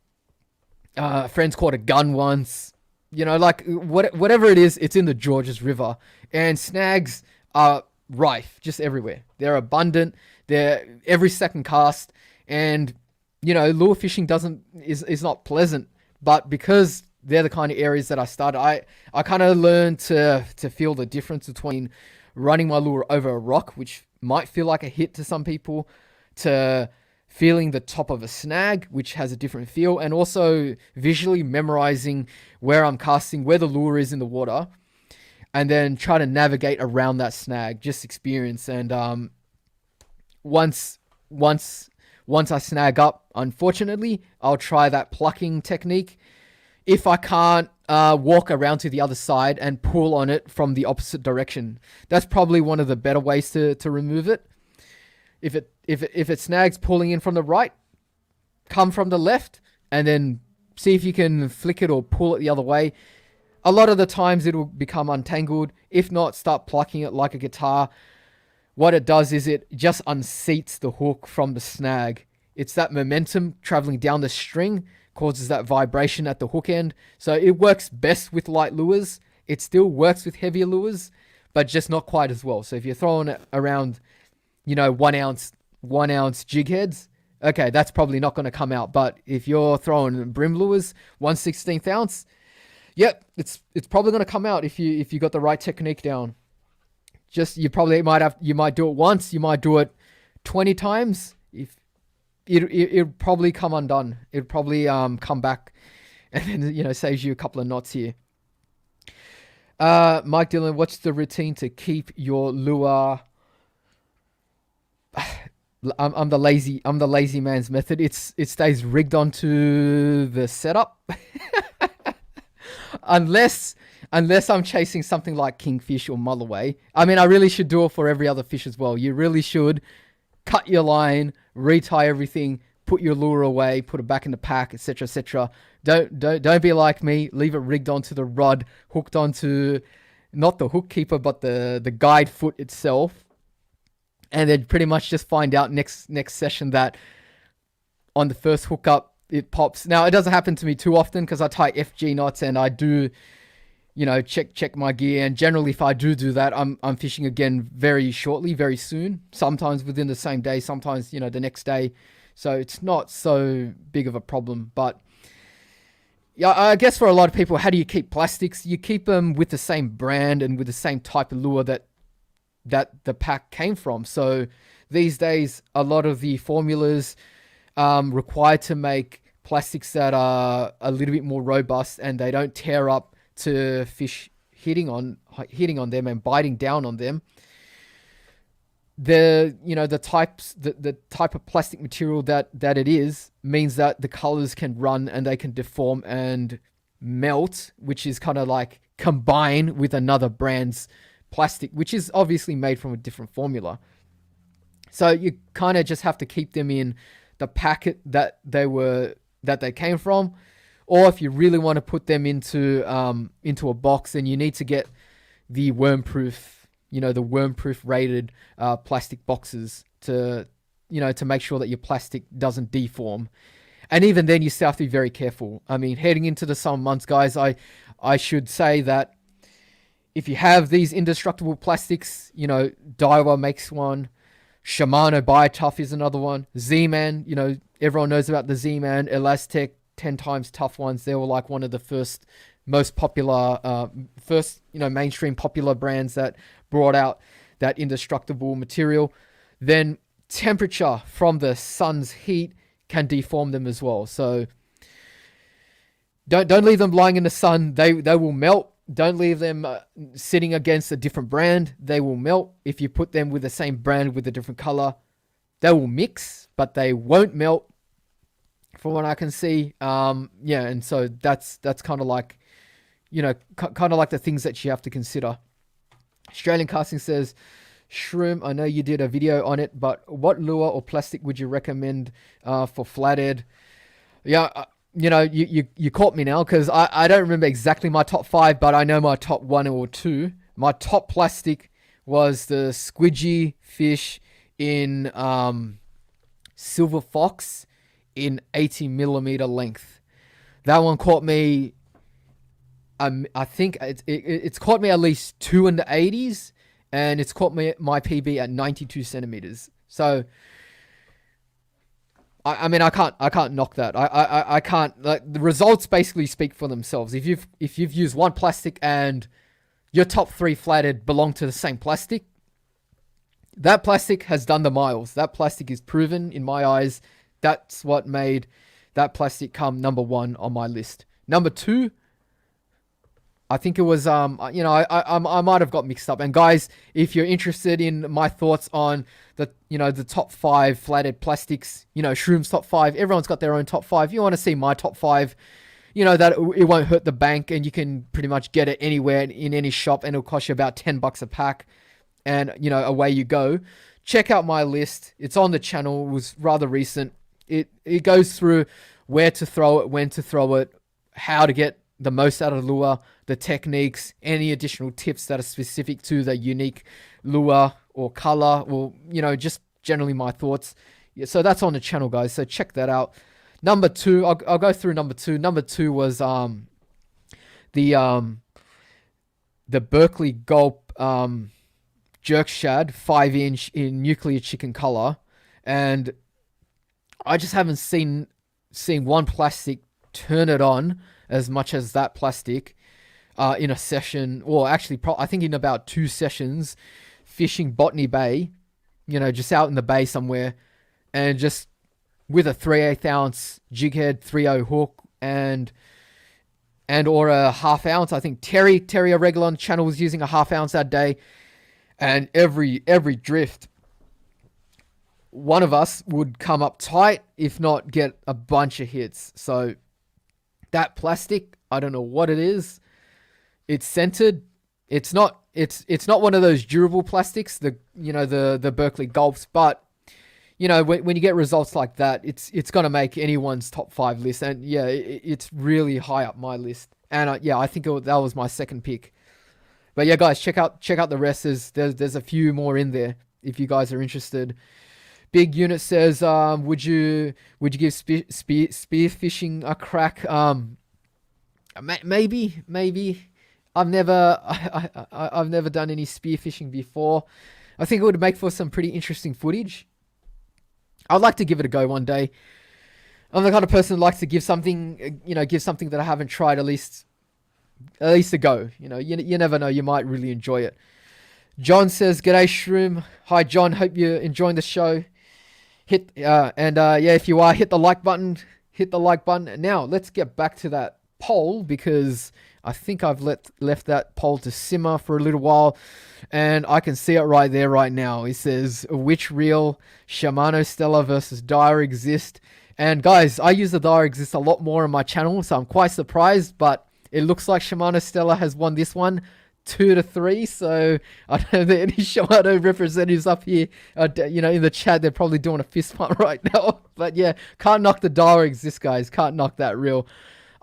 Friends caught a gun once. Whatever it is, it's in the Georges River, and snags are rife just everywhere. They're abundant. They're every second cast, and lure fishing is not pleasant. But because they're the kind of areas that I started, I kind of learned to feel the difference between running my lure over a rock, which might feel like a hit to some people, to feeling the top of a snag, which has a different feel, and also visually memorizing where I'm casting, where the lure is in the water, and then try to navigate around that snag, just experience. And once I snag up, unfortunately, I'll try that plucking technique. If I can't, walk around to the other side and pull on it from the opposite direction. That's probably one of the better ways to remove it. If it snags pulling in from the right, come from the left, and then see if you can flick it or pull it the other way. A lot of the times it'll become untangled. If not, start plucking it like a guitar. What it does is it just unseats the hook from the snag. It's that momentum traveling down the string causes that vibration at the hook end. So it works best with light lures. It still works with heavier lures, but just not quite as well. So if you're throwing it around one ounce jig heads, okay, that's probably not going to come out. But if you're throwing brim lures, 1/16 ounce, yep, it's probably going to come out if you got the right technique down. Just you might do it once, you might do it 20 times. If it'll probably come undone. It'll probably come back, and then saves you a couple of knots here. Mike Dillon, what's the routine to keep your lure? I'm the lazy man's method. It stays rigged onto the setup, unless I'm chasing something like kingfish or mulloway. I mean, I really should do it for every other fish as well. You really should cut your line, retie everything, put your lure away, put it back in the pack, etc., etc. Don't be like me. Leave it rigged onto the rod, hooked onto not the hook keeper, but the guide foot itself, and then pretty much just find out next session that on the first hookup it pops. Now it doesn't happen to me too often because I tie FG knots and I do, check my gear. And generally, if I do that, I'm fishing again very shortly, very soon. Sometimes within the same day, sometimes the next day. So it's not so big of a problem. But yeah, I guess for a lot of people, how do you keep plastics? You keep them with the same brand and with the same type of lure that the pack came from. So these days, a lot of the formulas require to make plastics that are a little bit more robust and they don't tear up to fish hitting on them and biting down on them. The type of plastic material that it is means that the colors can run and they can deform and melt, which is kind of like combine with another brand's plastic, which is obviously made from a different formula. So you kind of just have to keep them in the packet that they came from, or if you really want to put them into a box, then you need to get the worm-proof rated plastic boxes to make sure that your plastic doesn't deform. And even then, you still have to be very careful. I mean, heading into the summer months, guys, I should say that if you have these indestructible plastics, Daiwa makes one, Shimano BioTough is another one, Z-Man, everyone knows about the Z-Man, Elastec, 10 times tough ones. They were like one of the first most popular, mainstream popular brands that brought out that indestructible material. Then temperature from the sun's heat can deform them as well. So don't leave them lying in the sun. They will melt. Don't leave them sitting against a different brand. They will melt. If you put them with the same brand with a different color, they will mix, but they won't melt, from what I can see. And so that's kind of like, kind of like the things that you have to consider. Australian Casting says, Shroom, I know you did a video on it, but what lure or plastic would you recommend for flathead? Yeah, you caught me now because I don't remember exactly my top 5, but I know my top 1 or 2. My top plastic was the Squidgy fish in Silver Fox in 80mm length. That one caught me, I think it's caught me at least 2 in the 80s, and it's caught me my PB at 92 centimeters. So I mean, I can't knock that. I can't, like, the results basically speak for themselves. If you've used one plastic and your top 3 flathead belong to the same plastic, that plastic has done the miles. That plastic is proven in my eyes. That's what made that plastic come number 1 on my list. Number 2, I think it was, I might have got mixed up. And guys, if you're interested in my thoughts on the top 5 flathead plastics, Shroom's top 5, everyone's got their own top 5. You want to see my top 5, that it won't hurt the bank and you can pretty much get it anywhere in any shop and it'll cost you about $10 a pack. And, away you go. Check out my list. It's on the channel. It was rather recent. It goes through where to throw it, when to throw it, how to get the most out of the lure, the techniques, any additional tips that are specific to the unique lure or color, or, just generally my thoughts. Yeah, so that's on the channel, guys. So check that out. Number 2, I'll go through number 2. Number 2 was the Berkeley Gulp jerk shad 5-inch in nuclear chicken color, and I just haven't seen one plastic turn it on as much as that plastic in a session, or actually I think in about 2 sessions fishing Botany Bay, just out in the bay somewhere, and just with a 3/8 ounce jig head 3/0 hook and or a half ounce. I think Terry a regular on the channel was using a half ounce that day, and every drift one of us would come up tight, if not get a bunch of hits. So that plastic, I don't know what it is. It's scented. It's not one of those durable plastics, the Berkeley Gulps, but when you get results like that, it's going to make anyone's top 5 list. And yeah, it's really high up my list. And I think that was my second pick. But yeah, guys, check out the rest. There's a few more in there if you guys are interested. Big Unit says, would you give spear fishing a crack? Maybe. I've never done any spear fishing before. I think it would make for some pretty interesting footage. I'd like to give it a go one day. I'm the kind of person who likes to give something that I haven't tried at least a go. You never know, you might really enjoy it. John says, "G'day Shroom." Hi John, hope you're enjoying the show. If you are, hit the like button. Now let's get back to that poll, because I think I've left that poll to simmer for a little while, and I can see it right there right now. It says, which reel, Shimano Stella versus Dyer Exist? And guys, I use the Dyer Exist a lot more on my channel, so I'm quite surprised, but it looks like Shimano Stella has won this one 2-3. So I don't know if there are any Shimano representatives up here, in the chat. They're probably doing a fist pump right now. But yeah, can't knock the Dyer Exist, guys. Can't knock that reel.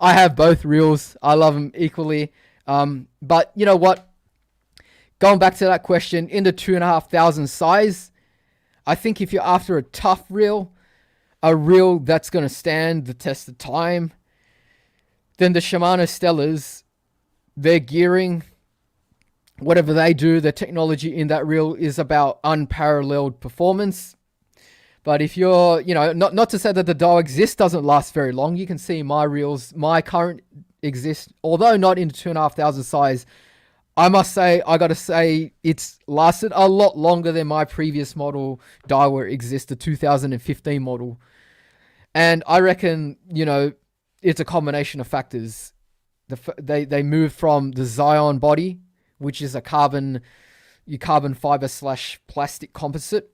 I have both reels. I love them equally. But you know what? Going back to that question, in the 2,500 size, I think if you're after a tough reel, a reel that's going to stand the test of time, then the Shimano Stellas, their gearing, whatever they do, the technology in that reel is about unparalleled performance. But if you're, not to say that the Dyer Exist doesn't last very long. You can see my reels, my current Exist, although not in the 2,500 size, I gotta say, it's lasted a lot longer than my previous model, Dyer Exist, the 2015 model. And I reckon, it's a combination of factors. They moved from the Zion body, which is a carbon fiber / plastic composite,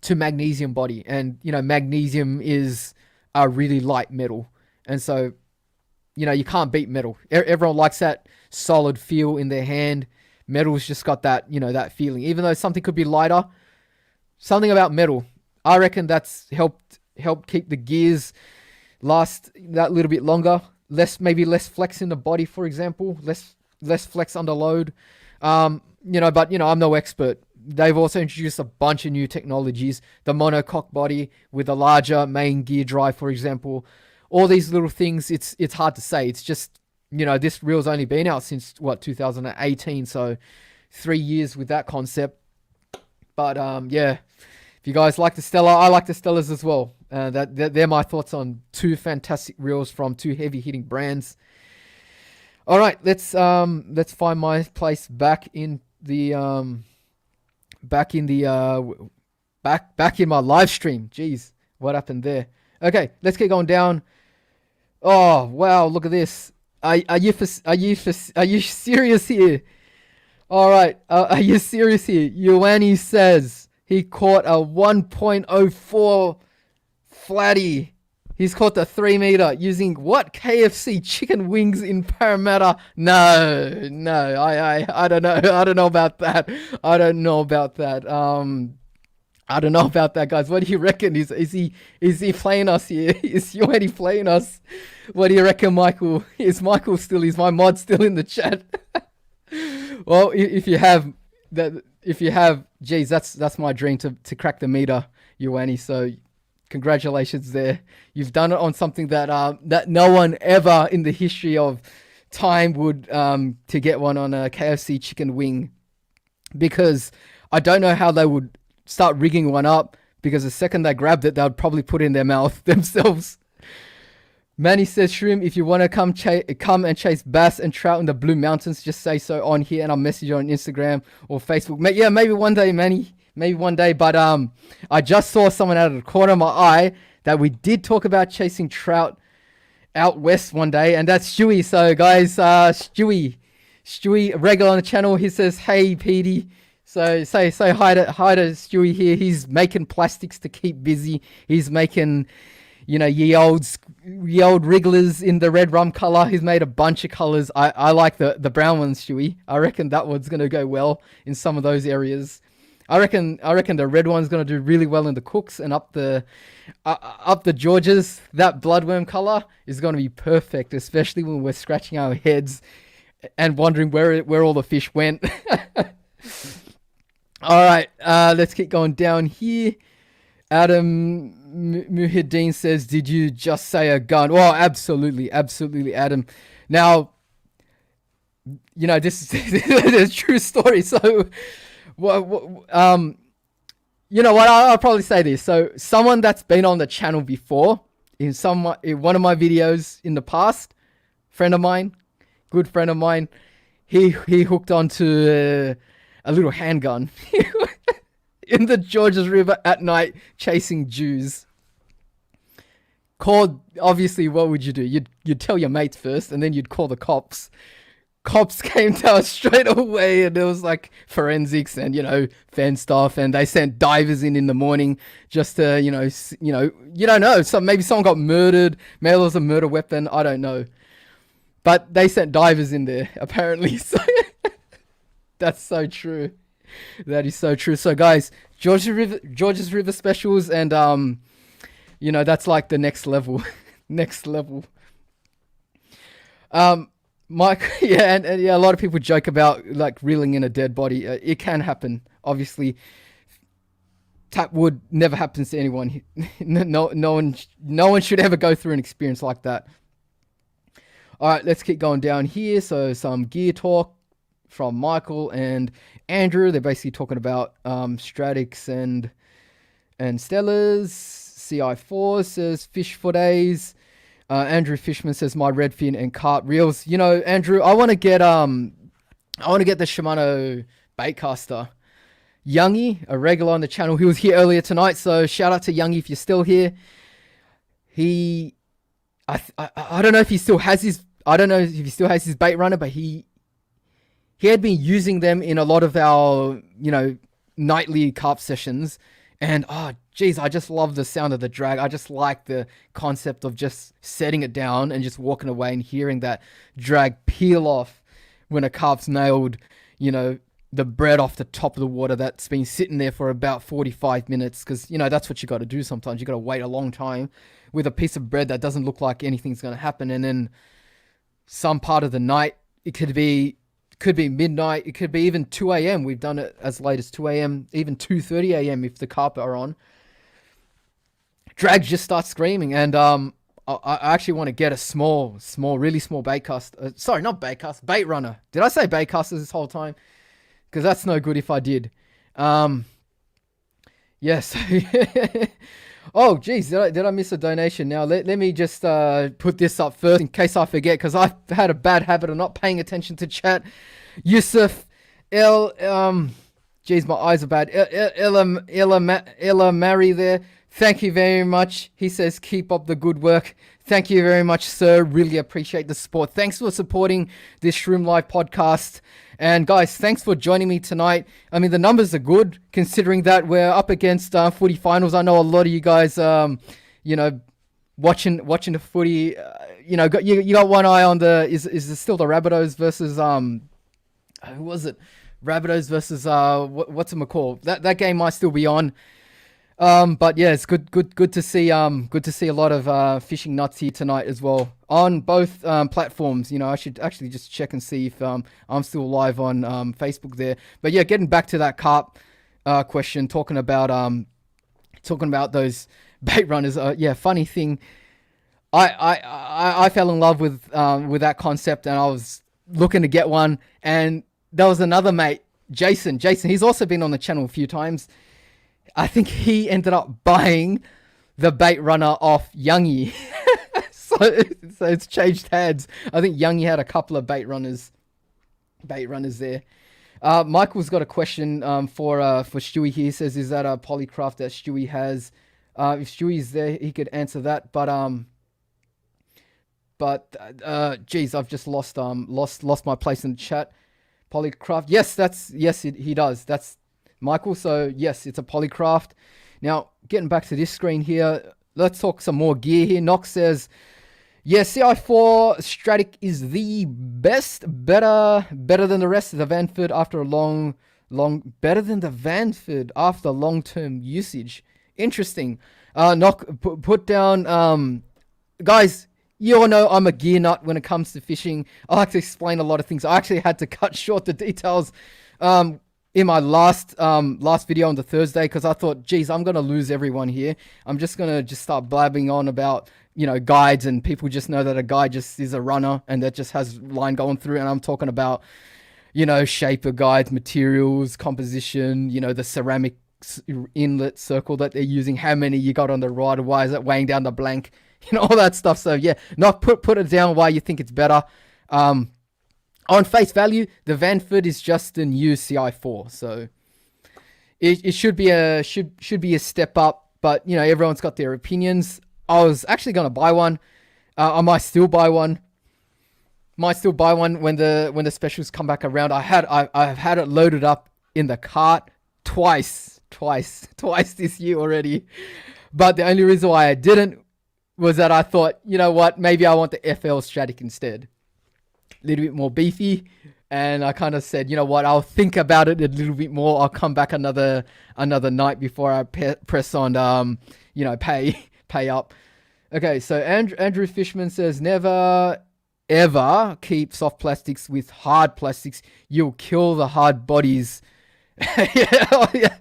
to magnesium body. And magnesium is a really light metal, and so you can't beat metal. Everyone likes that solid feel in their hand. Metal's just got that that feeling, even though something could be lighter. Something about metal, I reckon, that's helped keep the gears last that little bit longer. Less flex in the body, for example, less flex under load. But I'm no expert. They've also introduced a bunch of new technologies. The monocoque body with a larger main gear drive, for example. All these little things, it's hard to say. It's just, this reel's only been out since, 2018. So 3 years with that concept. But, if you guys like the Stella, I like the Stellas as well. They're my thoughts on 2 fantastic reels from 2 heavy-hitting brands. All right, let's find my place back in my live stream. Jeez, what happened there? Okay, let's get going down. Oh wow, look at this. Are you serious here? All right, are you serious here? Ioanni says he caught a 1.04 flatty. He's caught the 3 meter using what? KFC chicken wings in Parramatta? No, I don't know. I don't know about that. I don't know about that, guys. What do you reckon? Is he playing us here? Is Ioanni playing us? What do you reckon, Michael? Is my mod still in the chat? Well, if you have, geez, that's my dream to crack the meter, Ioanni. So congratulations there. You've done it on something that no one ever in the history of time would to get one on a KFC chicken wing. because I don't know how they would start rigging one up, because the second they grabbed it, they would probably put it in their mouth themselves. Manny says, Shroom, if you want to come and chase bass and trout in the Blue Mountains, just say so on here and I'll message you on Instagram or Facebook. Yeah, maybe one day, Manny. Maybe one day. But I just saw someone out of the corner of my eye that we did talk about chasing trout out west one day, and that's Stewie. So, guys, Stewie, a regular on the channel, he says, hey, Petey. So say hi to Stewie here. He's making plastics to keep busy. He's making, ye old wrigglers in the red rum color. He's made a bunch of colors. I like the brown ones, Stewie. I reckon that one's gonna go well in some of those areas. I reckon the red one's gonna do really well in the Cooks and up the Georges. That bloodworm color is gonna be perfect, especially when we're scratching our heads and wondering where all the fish went. All right, let's keep going down here. Adam Muhiddin says, did you just say a gun? Well, absolutely, Adam. Now, this is a true story. So, I'll probably say this. So, someone that's been on the channel before, in one of my videos in the past, good friend of mine, he hooked onto a little handgun in the Georges River at night chasing Jews. Obviously, what would you do? You'd tell your mates first, and then you'd call the cops. Cops came down straight away, and there was like forensics and fan stuff, and they sent divers in the morning just to you don't know. So maybe someone got murdered. Maybe it was a murder weapon. I don't know, but they sent divers in there apparently. So that's so true. That is so true. So guys, Georges River specials, and that's like the next level. Mike, and a lot of people joke about like reeling in a dead body. It can happen. Obviously, tap wood never happens to anyone. No one should ever go through an experience like that. All right, let's keep going down here. So some gear talk from Michael and Andrew. They're basically talking about Stratix and Stellars. CI4 says fish for days. Andrew Fishman says my redfin and carp reels. Andrew, I want to get the Shimano baitcaster. Youngie, a regular on the channel, he was here earlier tonight. So shout out to Youngie if you're still here. I don't know if he still has his bait runner, but he had been using them in a lot of our, nightly carp sessions. And, I just love the sound of the drag. I just like the concept of just setting it down and just walking away and hearing that drag peel off when a carp's nailed, the bread off the top of the water that's been sitting there for about 45 minutes. Because, that's what you got to do sometimes. You got to wait a long time with a piece of bread that doesn't look like anything's going to happen. And then some part of the night, it could be midnight, it could be even 2 a.m. We've done it as late as 2 a.m., even 2:30 a.m. if the carp are on. Drag just starts screaming, and I actually want to get a really small bait cast. Sorry, not bait cast, bait runner. Did I say bait casters this whole time? Because that's no good if I did. Yes. Oh, geez, did I miss a donation? Now, let me just put this up first in case I forget, because I've had a bad habit of not paying attention to chat. Yusuf, geez, my eyes are bad. Ella Mary there. Thank you very much. He says, keep up the good work. Thank you very much, sir. Really appreciate the support. Thanks for supporting this Shroom Live podcast. And guys, thanks for joining me tonight. I mean, the numbers are good considering that we're up against footy finals. I know a lot of you guys, watching the footy. You got one eye on is it still the Rabbitohs versus who was it? Rabbitohs versus what's it called? That game might still be on. But yeah, it's good to see a lot of fishing nuts here tonight as well on both platforms. I should actually just check and see if I'm still live on Facebook there. But yeah, getting back to that carp question, talking about those bait runners. Yeah, funny thing, I fell in love with that concept, and I was looking to get one, and there was another mate Jason, he's also been on the channel a few times. I think he ended up buying the bait runner off Youngie. so it's changed hands. I think Youngie had a couple of bait runners there. Michael's got a question for Stewie here. He says, is that a polycraft that Stewie has? If Stewie's there, he could answer that. Geez, I've just lost my place in the chat. Polycraft. Yes, he does. That's Michael. So yes, it's a polycraft. Now, getting back to this screen here, let's talk some more gear here. Nox says, yeah, CI4 Stratic is the best, better than the rest of the Vanford after better than the Vanford after long-term usage. Interesting. Nock, put down, guys, you all know I'm a gear nut when it comes to fishing. I like to explain a lot of things. I actually had to cut short the details, in my last video on the Thursday, because I thought, geez, I'm going to lose everyone here. I'm just going to start blabbing on about, guides, and people just know that a guide just is a runner and that just has line going through. And I'm talking about, shape of guides, materials, composition, the ceramic inlet circle that they're using, how many you got on the rod, why is it weighing down the blank, all that stuff. So yeah, not put it down why you think it's better. On face value, the Vanford is just a new CI4, so it should be a step up. But everyone's got their opinions. I was actually going to buy one. I might still buy one. When the specials come back around. I've had it loaded up in the cart twice this year already. But the only reason why I didn't was that I thought, what, maybe I want the FL Stratic instead. A little bit more beefy, and I kind of said, what, I'll think about it a little bit more. I'll come back another night before I press on pay up. Okay, so Andrew Fishman says, never ever keep soft plastics with hard plastics. You'll kill the hard bodies. Yeah.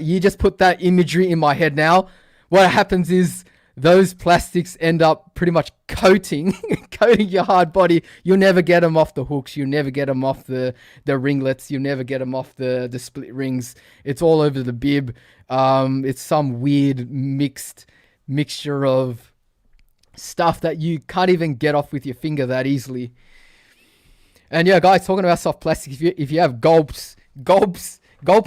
You just put that imagery in my head now. What happens is those plastics end up pretty much coating your hard body. You'll never get them off the hooks. You'll never get them off the ringlets. You'll never get them off the split rings. It's all over the bib. It's some weird mixture of stuff that you can't even get off with your finger that easily. And yeah, guys, talking about soft plastic, if you have gulps, gulp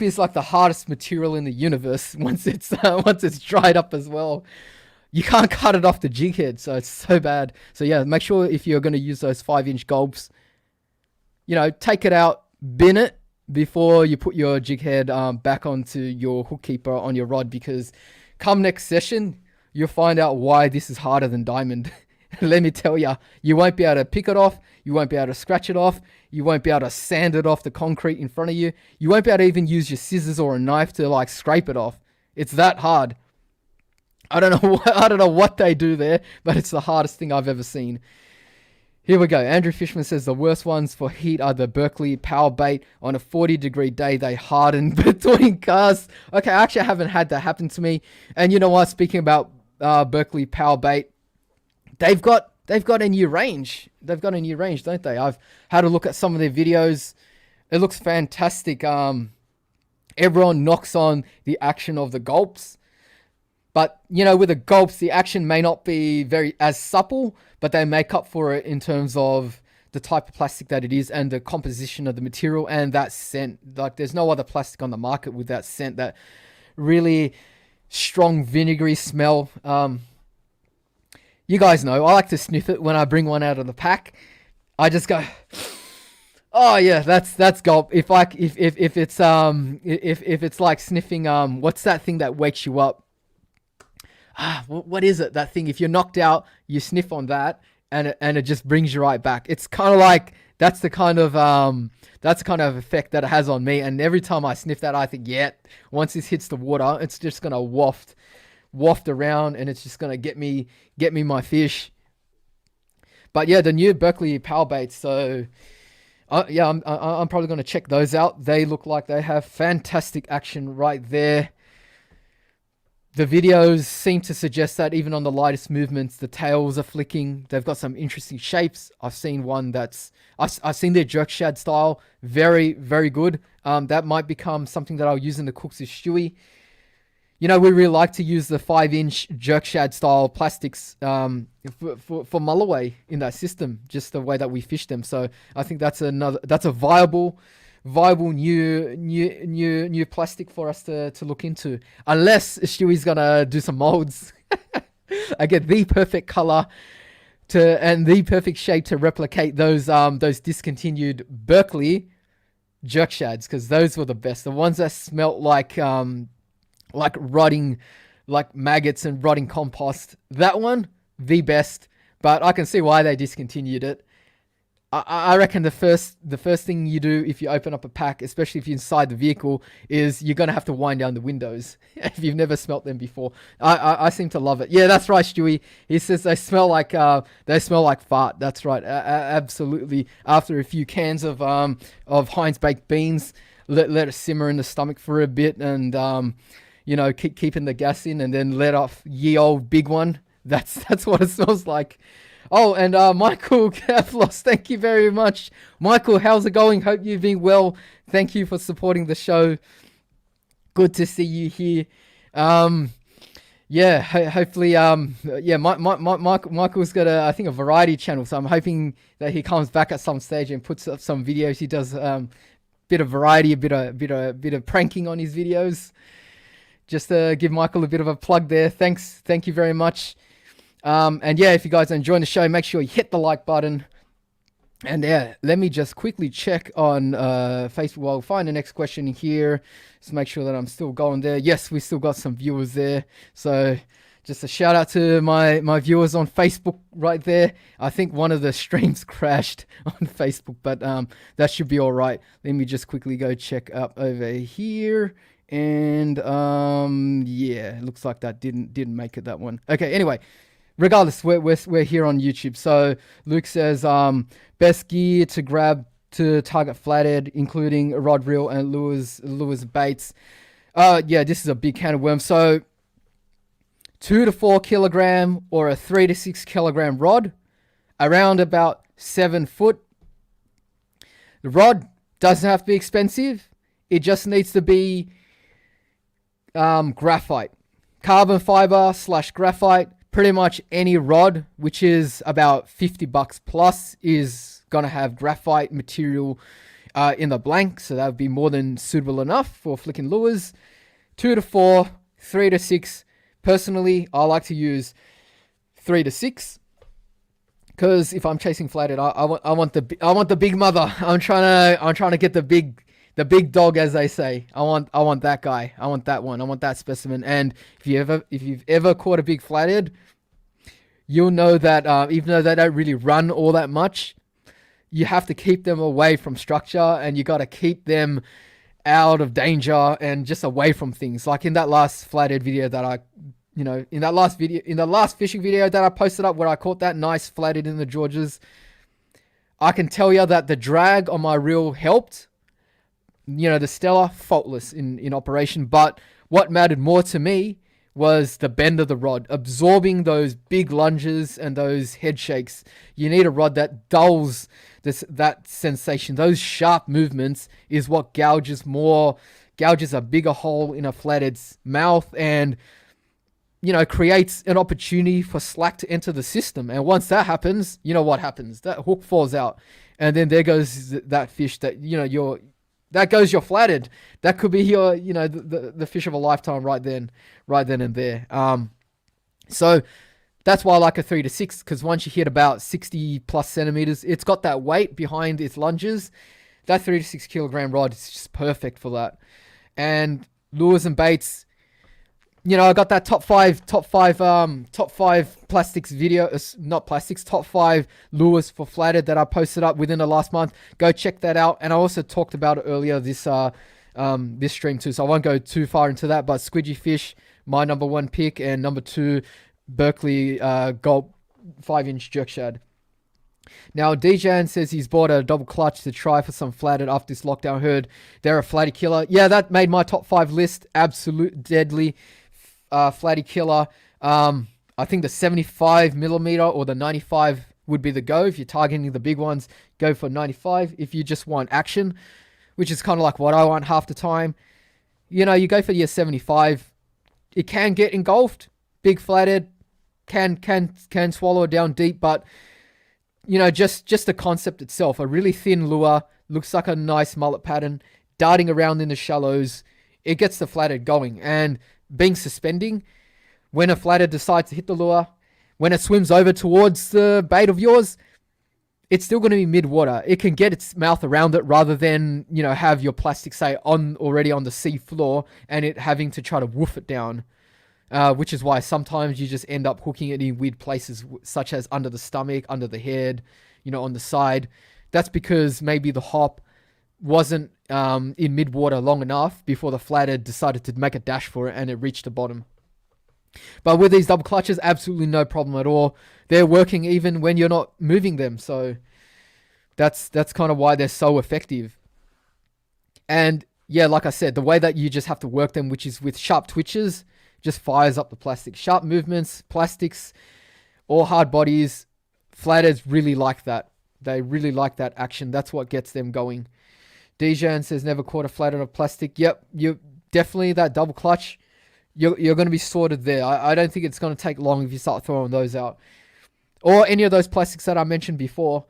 is like the hardest material in the universe once it's dried up as well. You can't cut it off the jig head, so it's so bad. So yeah, make sure if you're going to use those 5-inch gulps, take it out, bin it before you put your jig head back onto your hook keeper on your rod, because come next session, you'll find out why this is harder than diamond. Let me tell you, you won't be able to pick it off. You won't be able to scratch it off. You won't be able to sand it off the concrete in front of you. You won't be able to even use your scissors or a knife to scrape it off. It's that hard. I don't know what they do there, but it's the hardest thing I've ever seen. Here we go. Andrew Fishman says the worst ones for heat are the Berkeley power bait. On a 40-degree day, they harden between casts. Okay, I actually haven't had that happen to me. And you know what? Speaking about Berkeley power bait, they've got a new range. They've got a new range, don't they? I've had a look at some of their videos. It looks fantastic. Everyone knocks on the action of the gulps. But, with the gulps, the action may not be as supple, but they make up for it in terms of the type of plastic that it is and the composition of the material and that scent. There's no other plastic on the market with that scent, that really strong vinegary smell. You guys know, I like to sniff it when I bring one out of the pack. I just go, oh yeah, that's gulp. If it's like sniffing, what's that thing that wakes you up? What is it? That thing, if you're knocked out, you sniff on that and it just brings you right back. It's kind of like, that's the kind of effect that it has on me. And every time I sniff that, I think, yeah, once this hits the water, it's just going to waft around and it's just going to get me my fish. But yeah, the new Berkeley power baits. So yeah, I'm probably going to check those out. They look like they have fantastic action right there. The videos seem to suggest that even on the lightest movements, the tails are flicking. They've got some interesting shapes. I've seen one I've seen their jerk shad style. Very, very good. That might become something that I'll use in the Cooks' Stewie. We really like to use the 5-inch jerk shad style plastics for mulloway in that system, just the way that we fish them. So I think that's a viable new plastic for us to look into, unless Stewie's gonna do some molds. I get the perfect color and the perfect shape to replicate those discontinued Berkeley jerk shads, because those were the best, the ones that smelt like rotting, like maggots and rotting compost. That one, the best. But I can see why they discontinued it. I reckon the first thing you do if you open up a pack, especially if you're inside the vehicle, is you're gonna have to wind down the windows if you've never smelt them before. I seem to love it. Yeah, that's right, Stewie. He says they smell like fart. That's right, absolutely. After a few cans of Heinz baked beans, let it simmer in the stomach for a bit, and keeping the gas in, and then let off ye old big one. That's what it smells like. Oh, and Michael Kaplos, thank you very much. Michael, how's it going? Hope you've been well. Thank you for supporting the show. Good to see you here. Hopefully, Michael's got I think a variety channel, so I'm hoping that he comes back at some stage and puts up some videos. He does bit of variety, a bit of pranking on his videos. Just to give Michael a bit of a plug there. Thank you very much. If you guys are enjoying the show, make sure you hit the like button. And let me just quickly check on Facebook while I'll find the next question here. Just make sure that I'm still going there. Yes, we still got some viewers there. So just a shout out to my viewers on Facebook right there. I think one of the streams crashed on Facebook, but that should be all right. Let me just quickly go check up over here. And it looks like that didn't make it, that one. Okay, anyway. Regardless, we're here on YouTube. So Luke says, best gear to grab to target flathead, including a rod reel and lures baits. This is a big can of worms. So 2 to 4 kilogram or a 3 to 6 kilogram rod, around about 7 foot. The rod doesn't have to be expensive. It just needs to be graphite, carbon fiber / graphite. Pretty much any rod, which is about $50 plus, is going to have graphite material in the blank. So that would be more than suitable enough for flicking lures. 2 to 4, 3 to 6. Personally, I like to use 3 to 6. Because if I'm chasing flathead, I want the big mother. I'm trying to get the big dog, as they say. I want that guy. I want that one. I want that specimen. And if you've ever caught a big flathead, you'll know that even though they don't really run all that much, you have to keep them away from structure, and you got to keep them out of danger and just away from things. Like in that last flathead video that in the last fishing video that I posted up where I caught that nice flathead in the Georges, I can tell you that the drag on my reel helped. The Stella, faultless in operation. But what mattered more to me was the bend of the rod, absorbing those big lunges and those head shakes. You need a rod that dulls that sensation. Those sharp movements is what gouges a bigger hole in a flathead's mouth, and creates an opportunity for slack to enter the system. And once that happens, you know what happens? That hook falls out, and then there goes that fish that that goes your flathead. That could be your, the fish of a lifetime right then and there. So that's why I like a 3 to 6, because once you hit about 60 plus centimeters, it's got that weight behind its lunges. That 3 to 6 kilogram rod is just perfect for that. And lures and baits, I got that top five plastics video, not plastics, top 5 lures for flathead that I posted up within the last month. Go check that out. And I also talked about it earlier this stream too, so I won't go too far into that. But squidgy fish, my number 1 pick, and number 2, Berkeley Gulp 5-inch jerk shad. Now, Dejan says he's bought a double clutch to try for some flathead after this lockdown. Heard they're a flatty killer. Yeah, that made my top 5 list. Absolute deadly. flatty killer. I think the 75 millimeter or the 95 would be the go. If you're targeting the big ones, go for 95. If you just want action, which is kind of like what I want half the time, you know, you go for your 75. It can get engulfed, big flathead, can swallow it down deep, but you know, just the concept itself, a really thin lure, looks like a nice mullet pattern, darting around in the shallows, it gets the flathead going. And being suspending, when a flathead decides to hit the lure, when it swims over towards the bait of yours, it's still going to be mid-water. It can get its mouth around it rather than, you know, have your plastic, say, already on the sea floor and it having to try to woof it down. Which is why sometimes you just end up hooking it in weird places, such as under the stomach, under the head, you know, on the side. That's because maybe the hop wasn't in mid-water long enough before the flathead decided to make a dash for it and it reached the bottom. But with these double clutches, absolutely no problem at all. They're working even when you're not moving them. So that's kind of why they're so effective. And yeah, like I said, the way that you just have to work them, which is with sharp twitches, just fires up the plastic. Sharp movements, plastics, or hard bodies, flatheads really like that. They really like that action. That's what gets them going. Dijon says never caught a flathead of plastic. Yep, you definitely that double clutch. You're going to be sorted there. I don't think it's going to take long if you start throwing those out. Or any of those plastics that I mentioned before.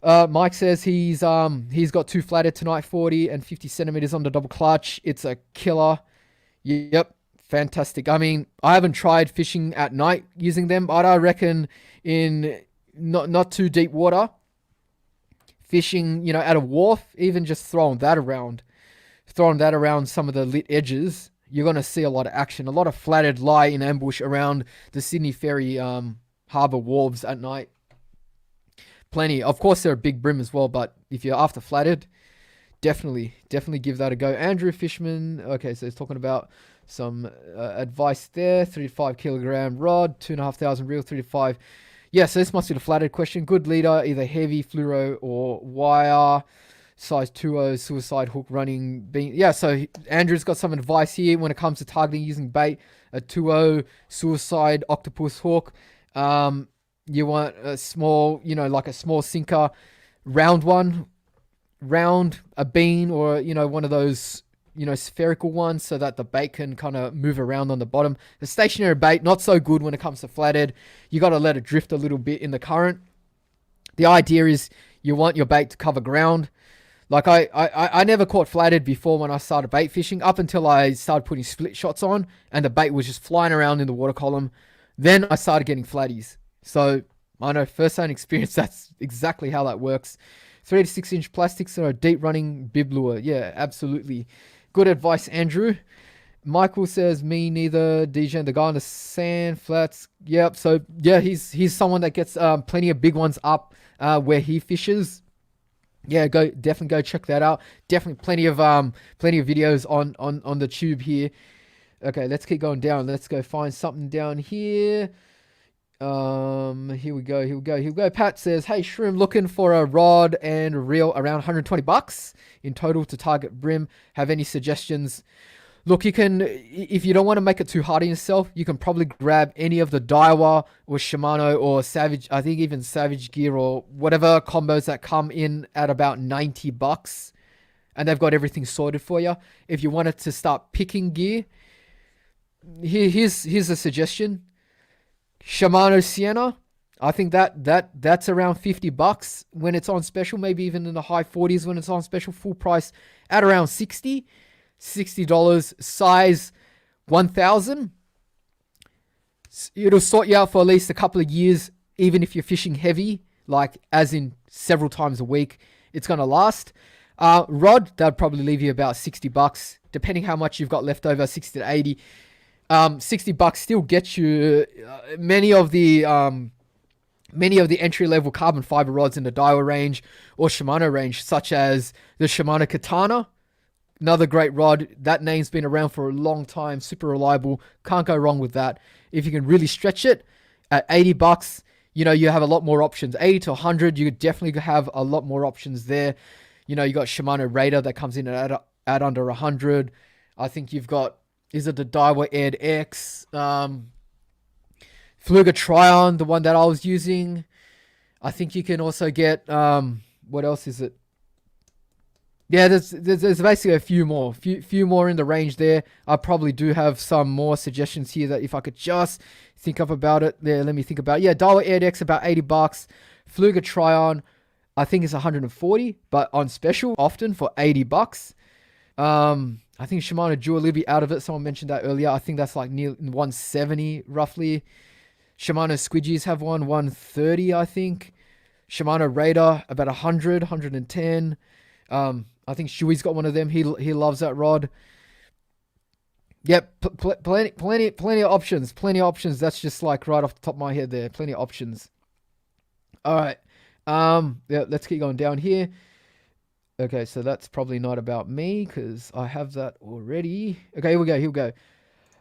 Mike says he's got 2 flathead tonight, 40 and 50 centimeters on the double clutch. It's a killer. Yep, fantastic. I mean, I haven't tried fishing at night using them, but I reckon in not too deep water, fishing, you know, at a wharf, even just throwing that around some of the lit edges, you're going to see a lot of action. A lot of flathead lie in ambush around the Sydney Ferry harbour wharves at night. Plenty. Of course, they're a big brim as well, but if you're after flathead, definitely give that a go. Andrew Fishman, okay, so he's talking about some advice there. 3 to 5 kilogram rod, 2,500 reel, 3 to 5. Yeah, so this must be the flathead question. Good leader, either heavy, fluoro, or wire. Size 2.0, suicide hook running bean. Yeah, so Andrew's got some advice here when it comes to targeting using bait. A 2.0 suicide octopus hook. You want a small, you know, like a small sinker, round a bean, or, you know, one of those, you know, spherical ones, so that the bait can kind of move around on the bottom. The stationary bait, not so good when it comes to flathead. You got to let it drift a little bit in the current. The idea is you want your bait to cover ground. Like I never caught flathead before when I started bait fishing, up until I started putting split shots on and the bait was just flying around in the water column. Then I started getting flatties. So I know first-hand experience, that's exactly how that works. 3 to 6 inch plastics are a deep running bib lure. Yeah, absolutely. Good advice, Andrew. Michael says, me neither. DJ, the guy on the sand flats. Yep. So yeah, he's someone that gets plenty of big ones up where he fishes. Yeah, definitely go check that out. Definitely plenty of videos on the tube here. Okay, let's keep going down. Let's go find something down here. Here we go. Pat says, hey Shroom, looking for a rod and reel around $120 in total to target brim. Have any suggestions? Look, you can, if you don't want to make it too hard on yourself, you can probably grab any of the Daiwa or Shimano or Savage, I think even Savage Gear or whatever combos that come in at about $90. And they've got everything sorted for you. If you wanted to start picking gear, here's a suggestion. Shimano Sienna, I think that's around $50 when it's on special, maybe even in the high 40s when it's on special. Full price at around $60, size 1000. It'll sort you out for at least a couple of years, even if you're fishing heavy, like as in several times a week. It's going to last. Rod, that'd probably leave you about $60, depending how much you've got left over, 60 to 80. $60 still gets you many of the entry-level carbon fiber rods in the Daiwa range or Shimano range, such as the Shimano Katana. Another great rod. That name's been around for a long time. Super reliable. Can't go wrong with that. If you can really stretch it at $80, you know, you have a lot more options. 80 to 100, you definitely have a lot more options there. You know, you got Shimano Raider that comes in at under 100. I think you've got Is it the Daiwa Ed X? Fluga Tryon, the one that I was using. I think you can also get what else is it? Yeah, there's basically a few more in the range there. I probably do have some more suggestions here that if I could just think up about it. There, let me think about it. Yeah, Daiwa Ed X about $80. Fluga Tryon, I think it's 140, but on special often for $80. I think Shimano Dual Libby out of it. Someone mentioned that earlier. I think that's like near 170 roughly. Shimano Squidgies have one 130, I think. Shimano Raider about 100, 110. I think Shui's got one of them. He loves that rod. Yep, plenty of options. Plenty of options. That's just like right off the top of my head there. Plenty of options. All right. Yeah, let's keep going down here. Okay, so that's probably not about me because I have that already. Okay, here we go.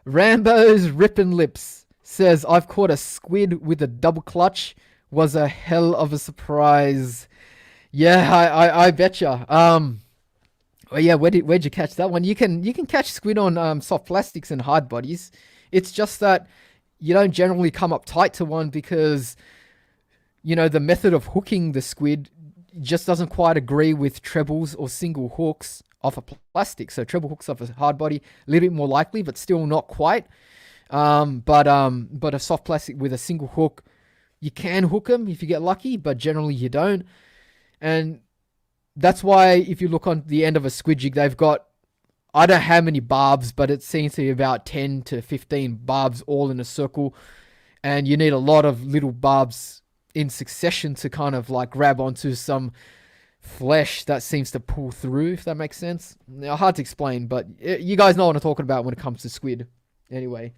Rambo's Rippin' Lips says, I've caught a squid with a double clutch. Was a hell of a surprise. Yeah, I betcha. Oh yeah, where'd you catch that one? You can catch squid on soft plastics and hard bodies. It's just that you don't generally come up tight to one because the method of hooking the squid just doesn't quite agree with trebles or single hooks off a plastic. So treble hooks off a hard body, a little bit more likely, but still not quite. But a soft plastic with a single hook, you can hook them if you get lucky, but generally you don't. And that's why if you look on the end of a squid jig, they've got, I don't know how many barbs, but it seems to be about 10 to 15 barbs all in a circle. And you need a lot of little barbs in succession to kind of like grab onto some flesh that seems to pull through, if that makes sense. Now, hard to explain, but you guys know what I'm talking about when it comes to squid. Anyway.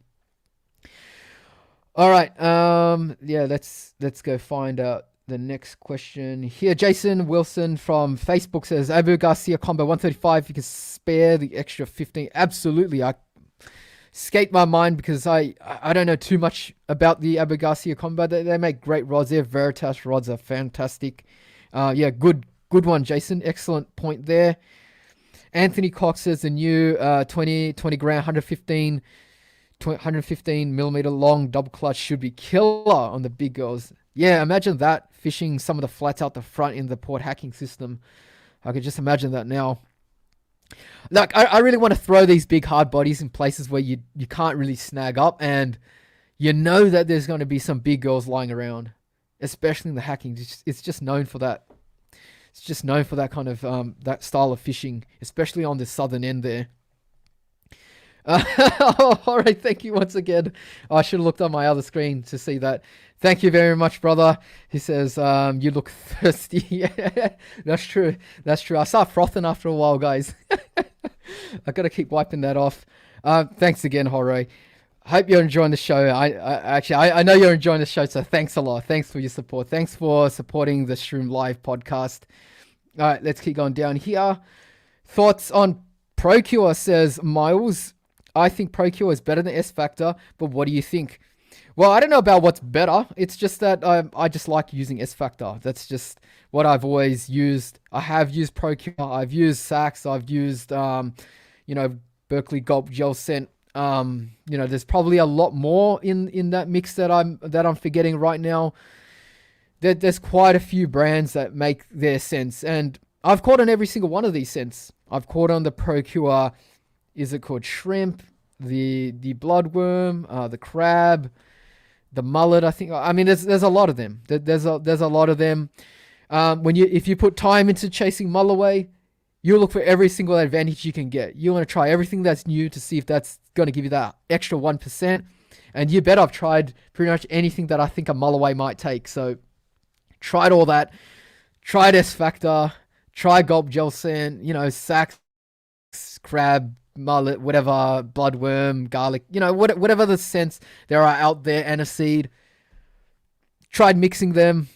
All right. Yeah, let's go find out the next question here. Jason Wilson from Facebook says, Abu Garcia combo 135. You can spare the extra 15. Absolutely. I escaped my mind because I don't know too much about the Abu Garcia combo. They make great rods. Their Veritas rods are fantastic. Yeah, good one, Jason. Excellent point there. Anthony Cox says the new 20 gram 115 millimeter long double clutch should be killer on the big girls. Yeah, imagine that, fishing some of the flats out the front in the port hacking system. I could just imagine that now. Like, I really want to throw these big hard bodies in places where you can't really snag up, and you know that there's going to be some big girls lying around, especially in the hacking. It's just known for that. It's just known for that kind of that style of fishing, especially on the southern end there. All right, thank you once again. I should have looked on my other screen to see that. Thank you very much, brother. He says, you look thirsty. Yeah, that's true. I start frothing after a while, guys. I got to keep wiping that off. Thanks again, Jorge. Hope you're enjoying the show. I know you're enjoying the show, so thanks a lot. Thanks for your support. Thanks for supporting the Shroom Live podcast. All right, let's keep going down here. Thoughts on Procure, says Miles. I think Procure is better than S Factor, but what do you think? Well, I don't know about what's better. It's just that I just like using S Factor. That's just what I've always used. I have used Procure. I've used Sachs. I've used, Berkeley Gulp Gel Scent. There's probably a lot more in that mix that I'm forgetting right now. There's quite a few brands that make their scents, and I've caught on every single one of these scents. I've caught on the Procure. Is it called shrimp? The bloodworm, the crab, the mullet. I think. I mean, there's a lot of them. There's a lot of them. If you put time into chasing mulloway, you look for every single advantage you can get. You want to try everything that's new to see if that's going to give you that extra 1%. And you bet I've tried pretty much anything that I think a mulloway might take. So tried all that. Tried S Factor. Tried Gulp Gel Scent. Sachs, crab, mullet, whatever, bloodworm, garlic, whatever the scents there are out there, aniseed. Tried mixing them.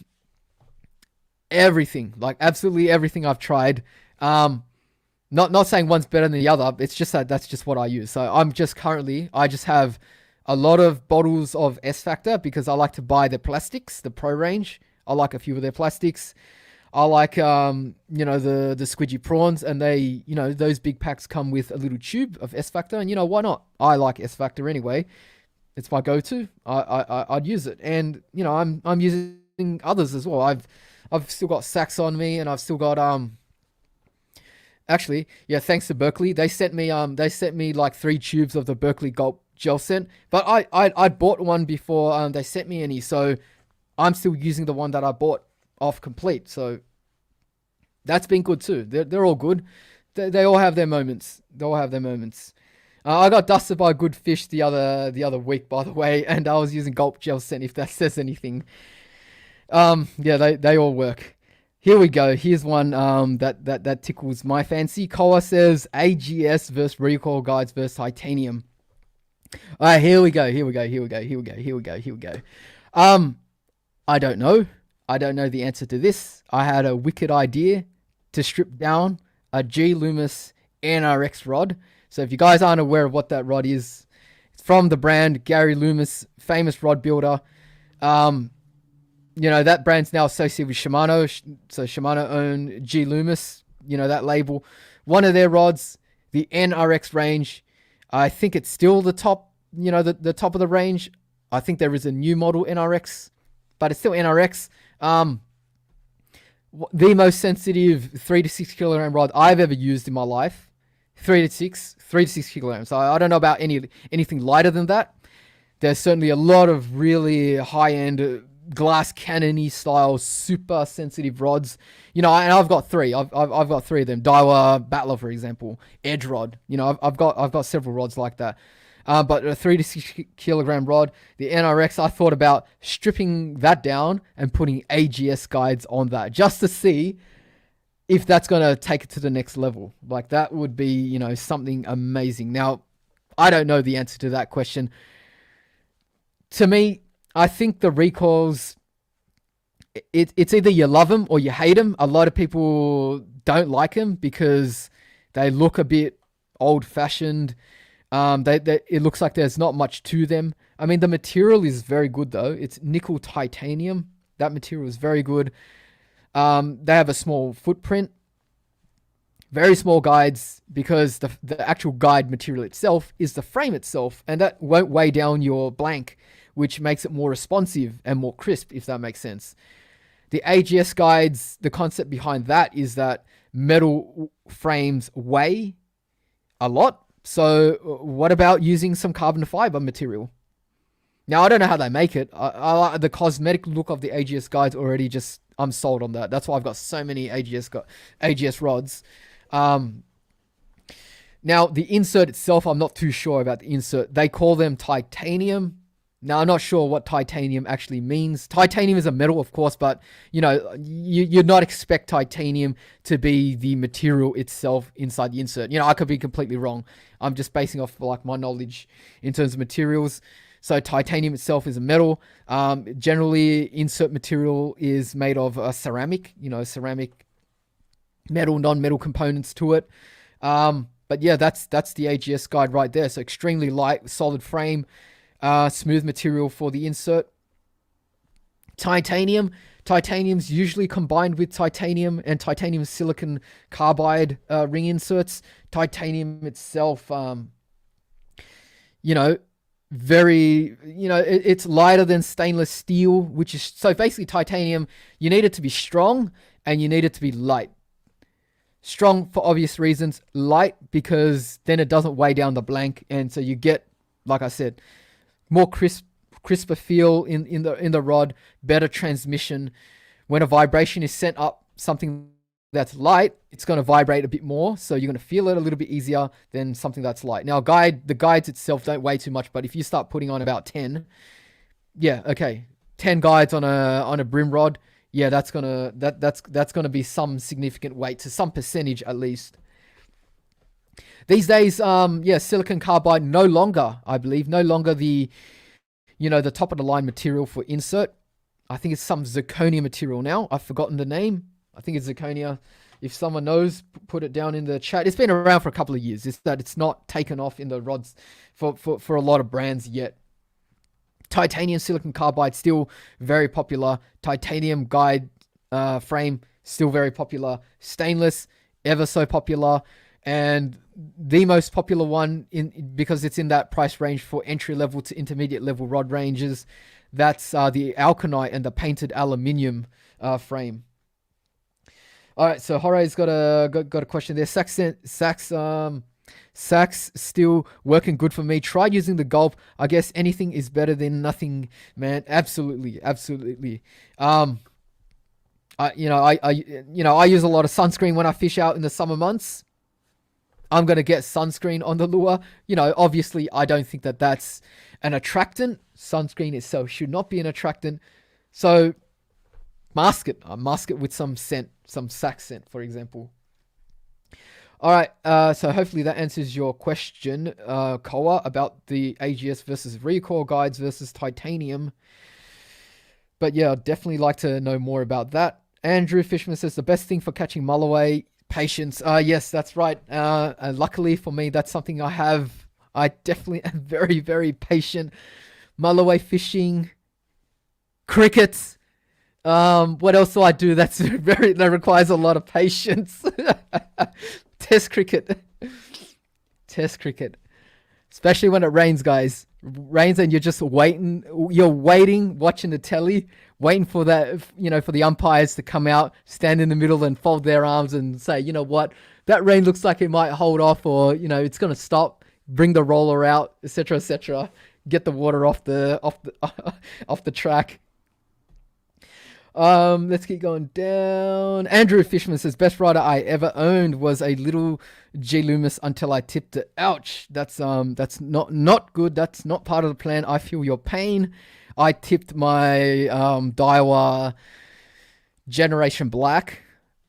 Everything, like absolutely everything I've tried. Not saying one's better than the other. It's just that's just what I use. So I just have a lot of bottles of S Factor because I like to buy the plastics, the Pro range. I like a few of their plastics. I like the squidgy prawns, and they those big packs come with a little tube of S Factor, and why not? I like S Factor anyway. It's my go-to. I'd use it, and I'm using others as well. I've still got Sax on me, and I've still got actually, yeah, thanks to Berkeley, they sent me like 3 tubes of the Berkeley Gulp gel scent, but I bought one before they sent me any, so I'm still using the one that I bought off Complete. So that's been good too. They're all good. They all have their moments. They all have their moments. I got dusted by a good fish the other week, by the way, and I was using Gulp gel scent, if that says anything. Yeah, they all work. Here we go. Here's one that tickles my fancy. Koa says AGS versus recoil guides versus titanium. All right, here we go. I don't know. I don't know the answer to this. I had a wicked idea to strip down a G Loomis NRX rod. So if you guys aren't aware of what that rod is, it's from the brand Gary Loomis, famous rod builder. That brand's now associated with Shimano. So Shimano own G Loomis, that label. One of their rods, the NRX range, I think it's still the top, the top of the range. I think there is a new model NRX, but it's still NRX. The most sensitive 3 to 6 kilogram rod I've ever used in my life. 3 to 6 kilograms. So I don't know about anything lighter than that. There's certainly a lot of really high-end glass cannon-y style, super sensitive rods. And I've got 3. I've got 3 of them. Daiwa Battler, for example, Edge rod. I've got several rods like that. But a 3 to 6 kilogram rod, the NRX, I thought about stripping that down and putting AGS guides on that just to see if that's going to take it to the next level. Like, that would be, something amazing. Now, I don't know the answer to that question. To me, I think the recoils, it's either you love them or you hate them. A lot of people don't like them because they look a bit old-fashioned. It looks like there's not much to them. I mean, the material is very good, though. It's nickel titanium. That material is very good. They have a small footprint. Very small guides, because the actual guide material itself is the frame itself, and that won't weigh down your blank, which makes it more responsive and more crisp, if that makes sense. The AGS guides, the concept behind that is that metal frames weigh a lot. So what about using some carbon fiber material? Now, I don't know how they make it. I like the cosmetic look of the AGS guides already. I'm sold on that. That's why I've got so many AGS rods. Now, the insert itself, I'm not too sure about the insert. They call them titanium. Now, I'm not sure what titanium actually means. Titanium is a metal, of course, but, you'd not expect titanium to be the material itself inside the insert. I could be completely wrong. I'm just basing off my knowledge in terms of materials. So titanium itself is a metal. Generally, insert material is made of a ceramic, ceramic metal, non-metal components to it. But yeah, that's the AGS guide right there. So extremely light, solid frame. Smooth material for the insert. Titanium's usually combined with titanium and titanium silicon carbide ring inserts. Titanium itself, very, it's lighter than stainless steel, which is, so basically titanium, you need it to be strong and you need it to be light. Strong for obvious reasons, light because then it doesn't weigh down the blank, and so you get, like I said, more crisper feel in the rod, better transmission. When a vibration is sent up something that's light, it's going to vibrate a bit more, so you're going to feel it a little bit easier than something that's light. Now, the guides itself don't weigh too much, but if you start putting on about 10, 10 guides on a brim rod, yeah, that's gonna be some significant weight, to some percentage at least. These days, silicon carbide no longer the top of the line material for insert. I think it's some zirconia material now. I've forgotten the name. I think it's zirconia. If someone knows, put it down in the chat. It's been around for a couple of years. It's not taken off in the rods for a lot of brands yet. Titanium silicon carbide still very popular. Titanium guide frame still very popular. Stainless, ever so popular. And the most popular one, because it's in that price range for entry level to intermediate level rod ranges, that's the Alkanite and the painted aluminium frame. All right, so Jorge's got a question there. Sax still working good for me. Try using the gulp. I guess anything is better than nothing, man. Absolutely. I use a lot of sunscreen when I fish out in the summer months. I'm going to get sunscreen on the lure. Obviously, I don't think that that's an attractant. Sunscreen itself should not be an attractant. So, mask it. Mask it with some scent, some Sax scent, for example. All right, so hopefully that answers your question, Koa, about the AGS versus recoil guides versus titanium. But yeah, I'd definitely like to know more about that. Andrew Fishman says, the best thing for catching mulloway, patience. Yes, that's right. Luckily for me, that's something I have. I definitely am very, very patient. Mulloway fishing, crickets. What else do I do that requires a lot of patience? Test cricket. Especially when it rains, guys. Rains and you're just waiting. You're waiting, watching the telly, waiting for that, for the umpires to come out, stand in the middle and fold their arms and say, you know what, that rain looks like it might hold off, or, it's going to stop, bring the roller out, etc., etc. Get the water off the track. Let's keep going down. Andrew Fishman says, best rider I ever owned was a little G Loomis until I tipped it. Ouch. That's not good. That's not part of the plan. I feel your pain. I tipped my Daiwa Generation Black,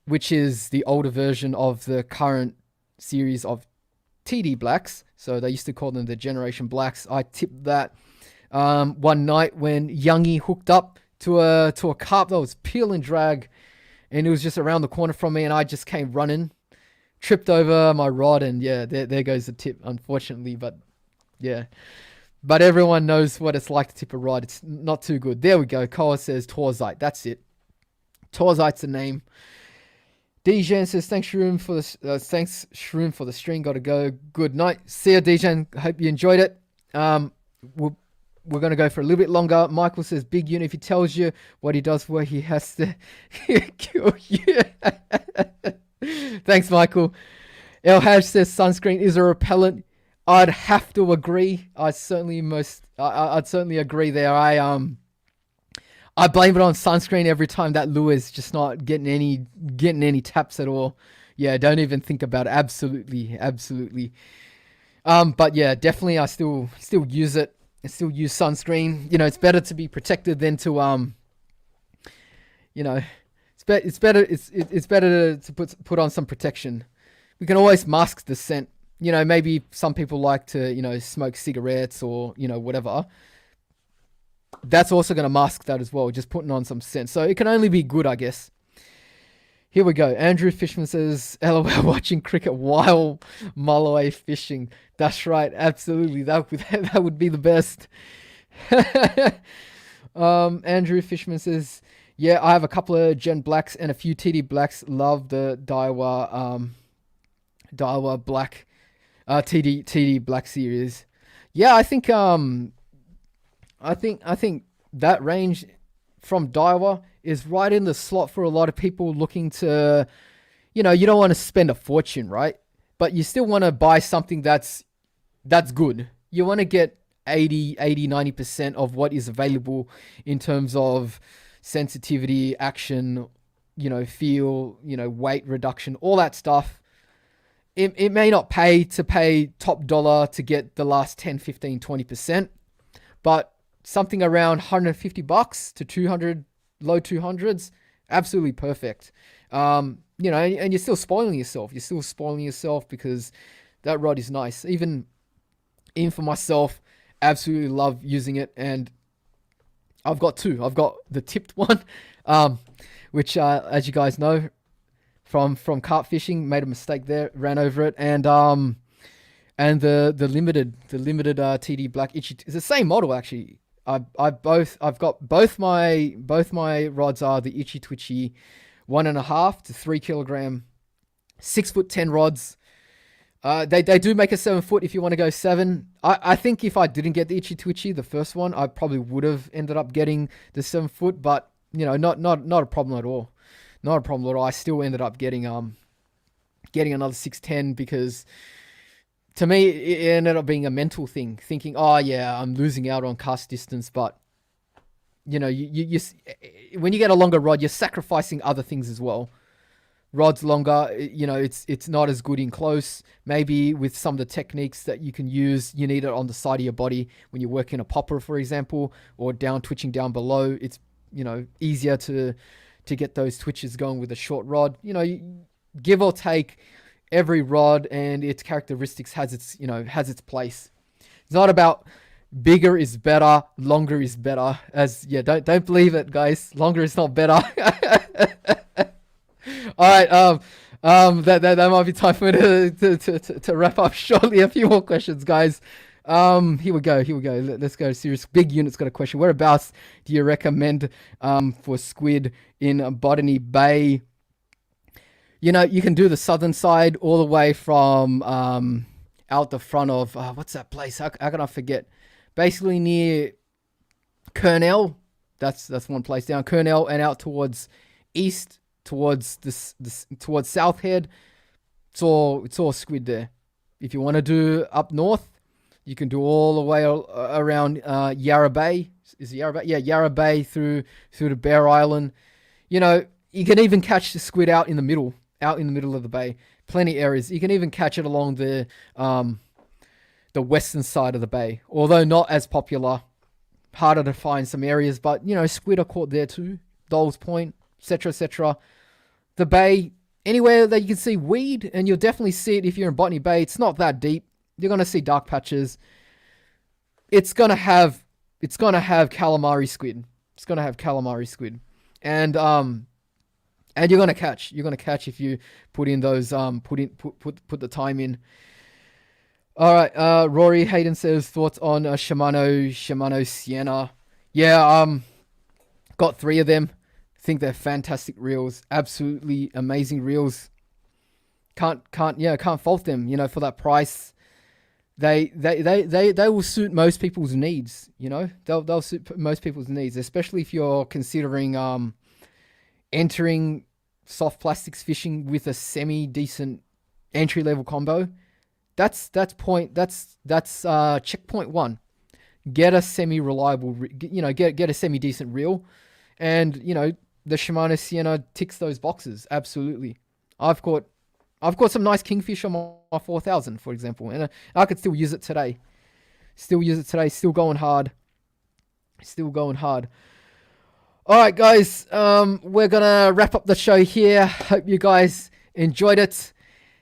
which is the older version of the current series of TD Blacks. So they used to call them the Generation Blacks. I tipped that one night when Youngie hooked up to a carp that was peel and drag, and it was just around the corner from me, and I just came running, tripped over my rod, and yeah, there goes the tip, unfortunately. But yeah, but everyone knows what it's like to tip a rod. It's not too good. There we go. Koa says Torzite. That's it. Torzite's the name. Dijan says, thanks Shroom for the stream. Gotta go. Good night. See ya, Dijan. Hope you enjoyed it. We're going to go for a little bit longer. Michael says, big unit, if he tells you what he does, where he has to kill you. Thanks, Michael. El Haj says, sunscreen is a repellent. I'd have to agree. I'd certainly agree there. I blame it on sunscreen every time that lure is just not getting any taps at all. Yeah, don't even think about it. Absolutely. But yeah, definitely I still use it. I still use sunscreen. It's better to be protected than to it's better to put on some protection. We can always mask the scent. Maybe some people like to smoke cigarettes or whatever. That's also going to mask that as well, just putting on some scent. So it can only be good, I guess. Here we go. Andrew Fishman says, LOL, watching cricket while mulloway fishing. That's right. Absolutely. That would be the best. Andrew Fishman says, yeah, I have a couple of Gen Blacks and a few TD Blacks. Love the Daiwa Black, TD Black series. Yeah, I think that range from Daiwa is right in the slot for a lot of people looking to, you don't want to spend a fortune, right? But you still want to buy something that's good. You want to get 90% of what is available in terms of sensitivity, action, feel, weight reduction, all that stuff. It may not pay to pay top dollar to get the last 10, 15, 20%, but something around $150 to 200, low 200s, absolutely perfect. And you're still spoiling yourself. You're still spoiling yourself because that rod is nice. Even for myself, absolutely love using it. And I've got two. I've got the tipped one, which, as you guys know, from carp fishing, made a mistake there, ran over it, and the limited TD Black Itchy. It's the same model actually. I've got both my rods are the Itchy Twitchy 1.5 to 3 kilogram, 6 foot 10 rods. They do make a 7 foot if you want to go 7. I think if I didn't get the Itchy Twitchy, the first one, I probably would have ended up getting the 7 foot, but you know, not a problem at all. Not a problem at all. I still ended up getting another 610 because to me it ended up being a mental thing, thinking, oh yeah, I'm losing out on cast distance, but you know, you when you get a longer rod, you're sacrificing other things as well. Rod's longer, you know, it's not as good in close. Maybe with some of the techniques that you can use, you need it on the side of your body when you're working a popper, for example, or twitching down below. It's, you know, easier to get those twitches going with a short rod. You know, give or take, every rod and its characteristics has its place. It's not about bigger is better, longer is better. Don't believe it, guys. Longer is not better. All right, that might be time for me to wrap up shortly. A few more questions, guys. Here we go. Let's go serious. Big Unit's got a question. Whereabouts do you recommend for squid in Botany Bay? You know, you can do the southern side all the way from out the front of what's that place? How can I forget? Basically near Kurnell. That's one place down Kurnell and out towards east. Towards towards South Head, it's all squid there. If you want to do up north, you can do all the way around Yarra Bay. Is it Yarra Bay? Yeah, Yarra Bay through to Bear Island. You know, you can even catch the squid out in the middle of the bay. Plenty areas. You can even catch it along the western side of the bay, although not as popular. Harder to find some areas, but you know, squid are caught there too. Dole's Point, etc., etc. The bay, anywhere that you can see weed, and you'll definitely see it if you're in Botany Bay. It's not that deep. You're gonna see dark patches. It's gonna have calamari squid. It's gonna have calamari squid, and you're gonna catch. You're gonna catch if you put in those put the time in. All right, Rory Hayden says thoughts on Shimano Sienna. Yeah, got 3 of them. Think they're fantastic reels, absolutely amazing reels. Can't fault them. You know, for that price, they will suit most people's needs. You know, they'll suit most people's needs, especially if you're considering entering soft plastics fishing with a semi decent entry level combo. That's checkpoint 1. Get a semi reliable, get a semi decent reel, and you know. The Shimano Sienna ticks those boxes. Absolutely. I've caught some nice kingfish on my 4000, for example, and I could still use it today. Still going hard. All right, guys. We're gonna wrap up the show here. Hope you guys enjoyed it.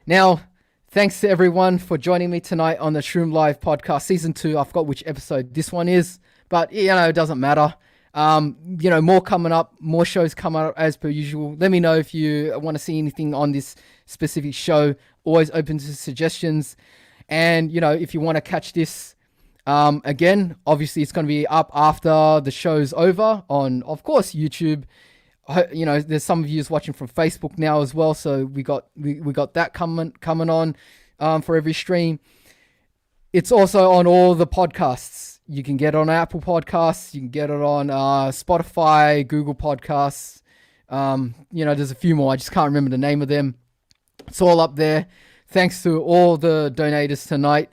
Now, thanks to everyone for joining me tonight on the Shroom Live podcast, season 2. I forgot which episode this one is, but you know, it doesn't matter. You know, more coming up, more shows coming up as per usual. Let me know if you want to see anything on this specific show. Always open to suggestions. And, you know, if you want to catch this again, obviously it's going to be up after the show's over on, of course, YouTube. You know, there's some of you watching from Facebook now as well. So we got that coming on for every stream. It's also on all the podcasts. You can get it on Apple Podcasts. You can get it on Spotify, Google Podcasts. You know, there's a few more. I just can't remember the name of them. It's all up there. Thanks to all the donators tonight.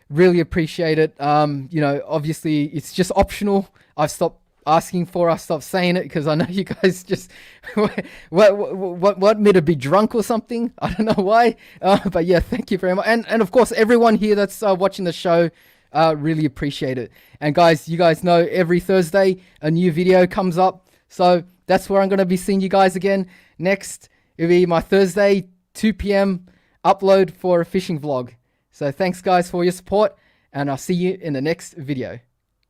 Really appreciate it. You know, obviously it's just optional. I've stopped asking for. I stopped saying it because I know you guys just want me to be drunk or something. I don't know why. But yeah, thank you very much. And of course, everyone here that's watching the show. Really appreciate it. And guys, you guys know every Thursday a new video comes up. So that's where I'm going to be seeing you guys again. Next, it'll be my Thursday, 2 p.m. upload for a fishing vlog. So thanks guys for your support, and I'll see you in the next video.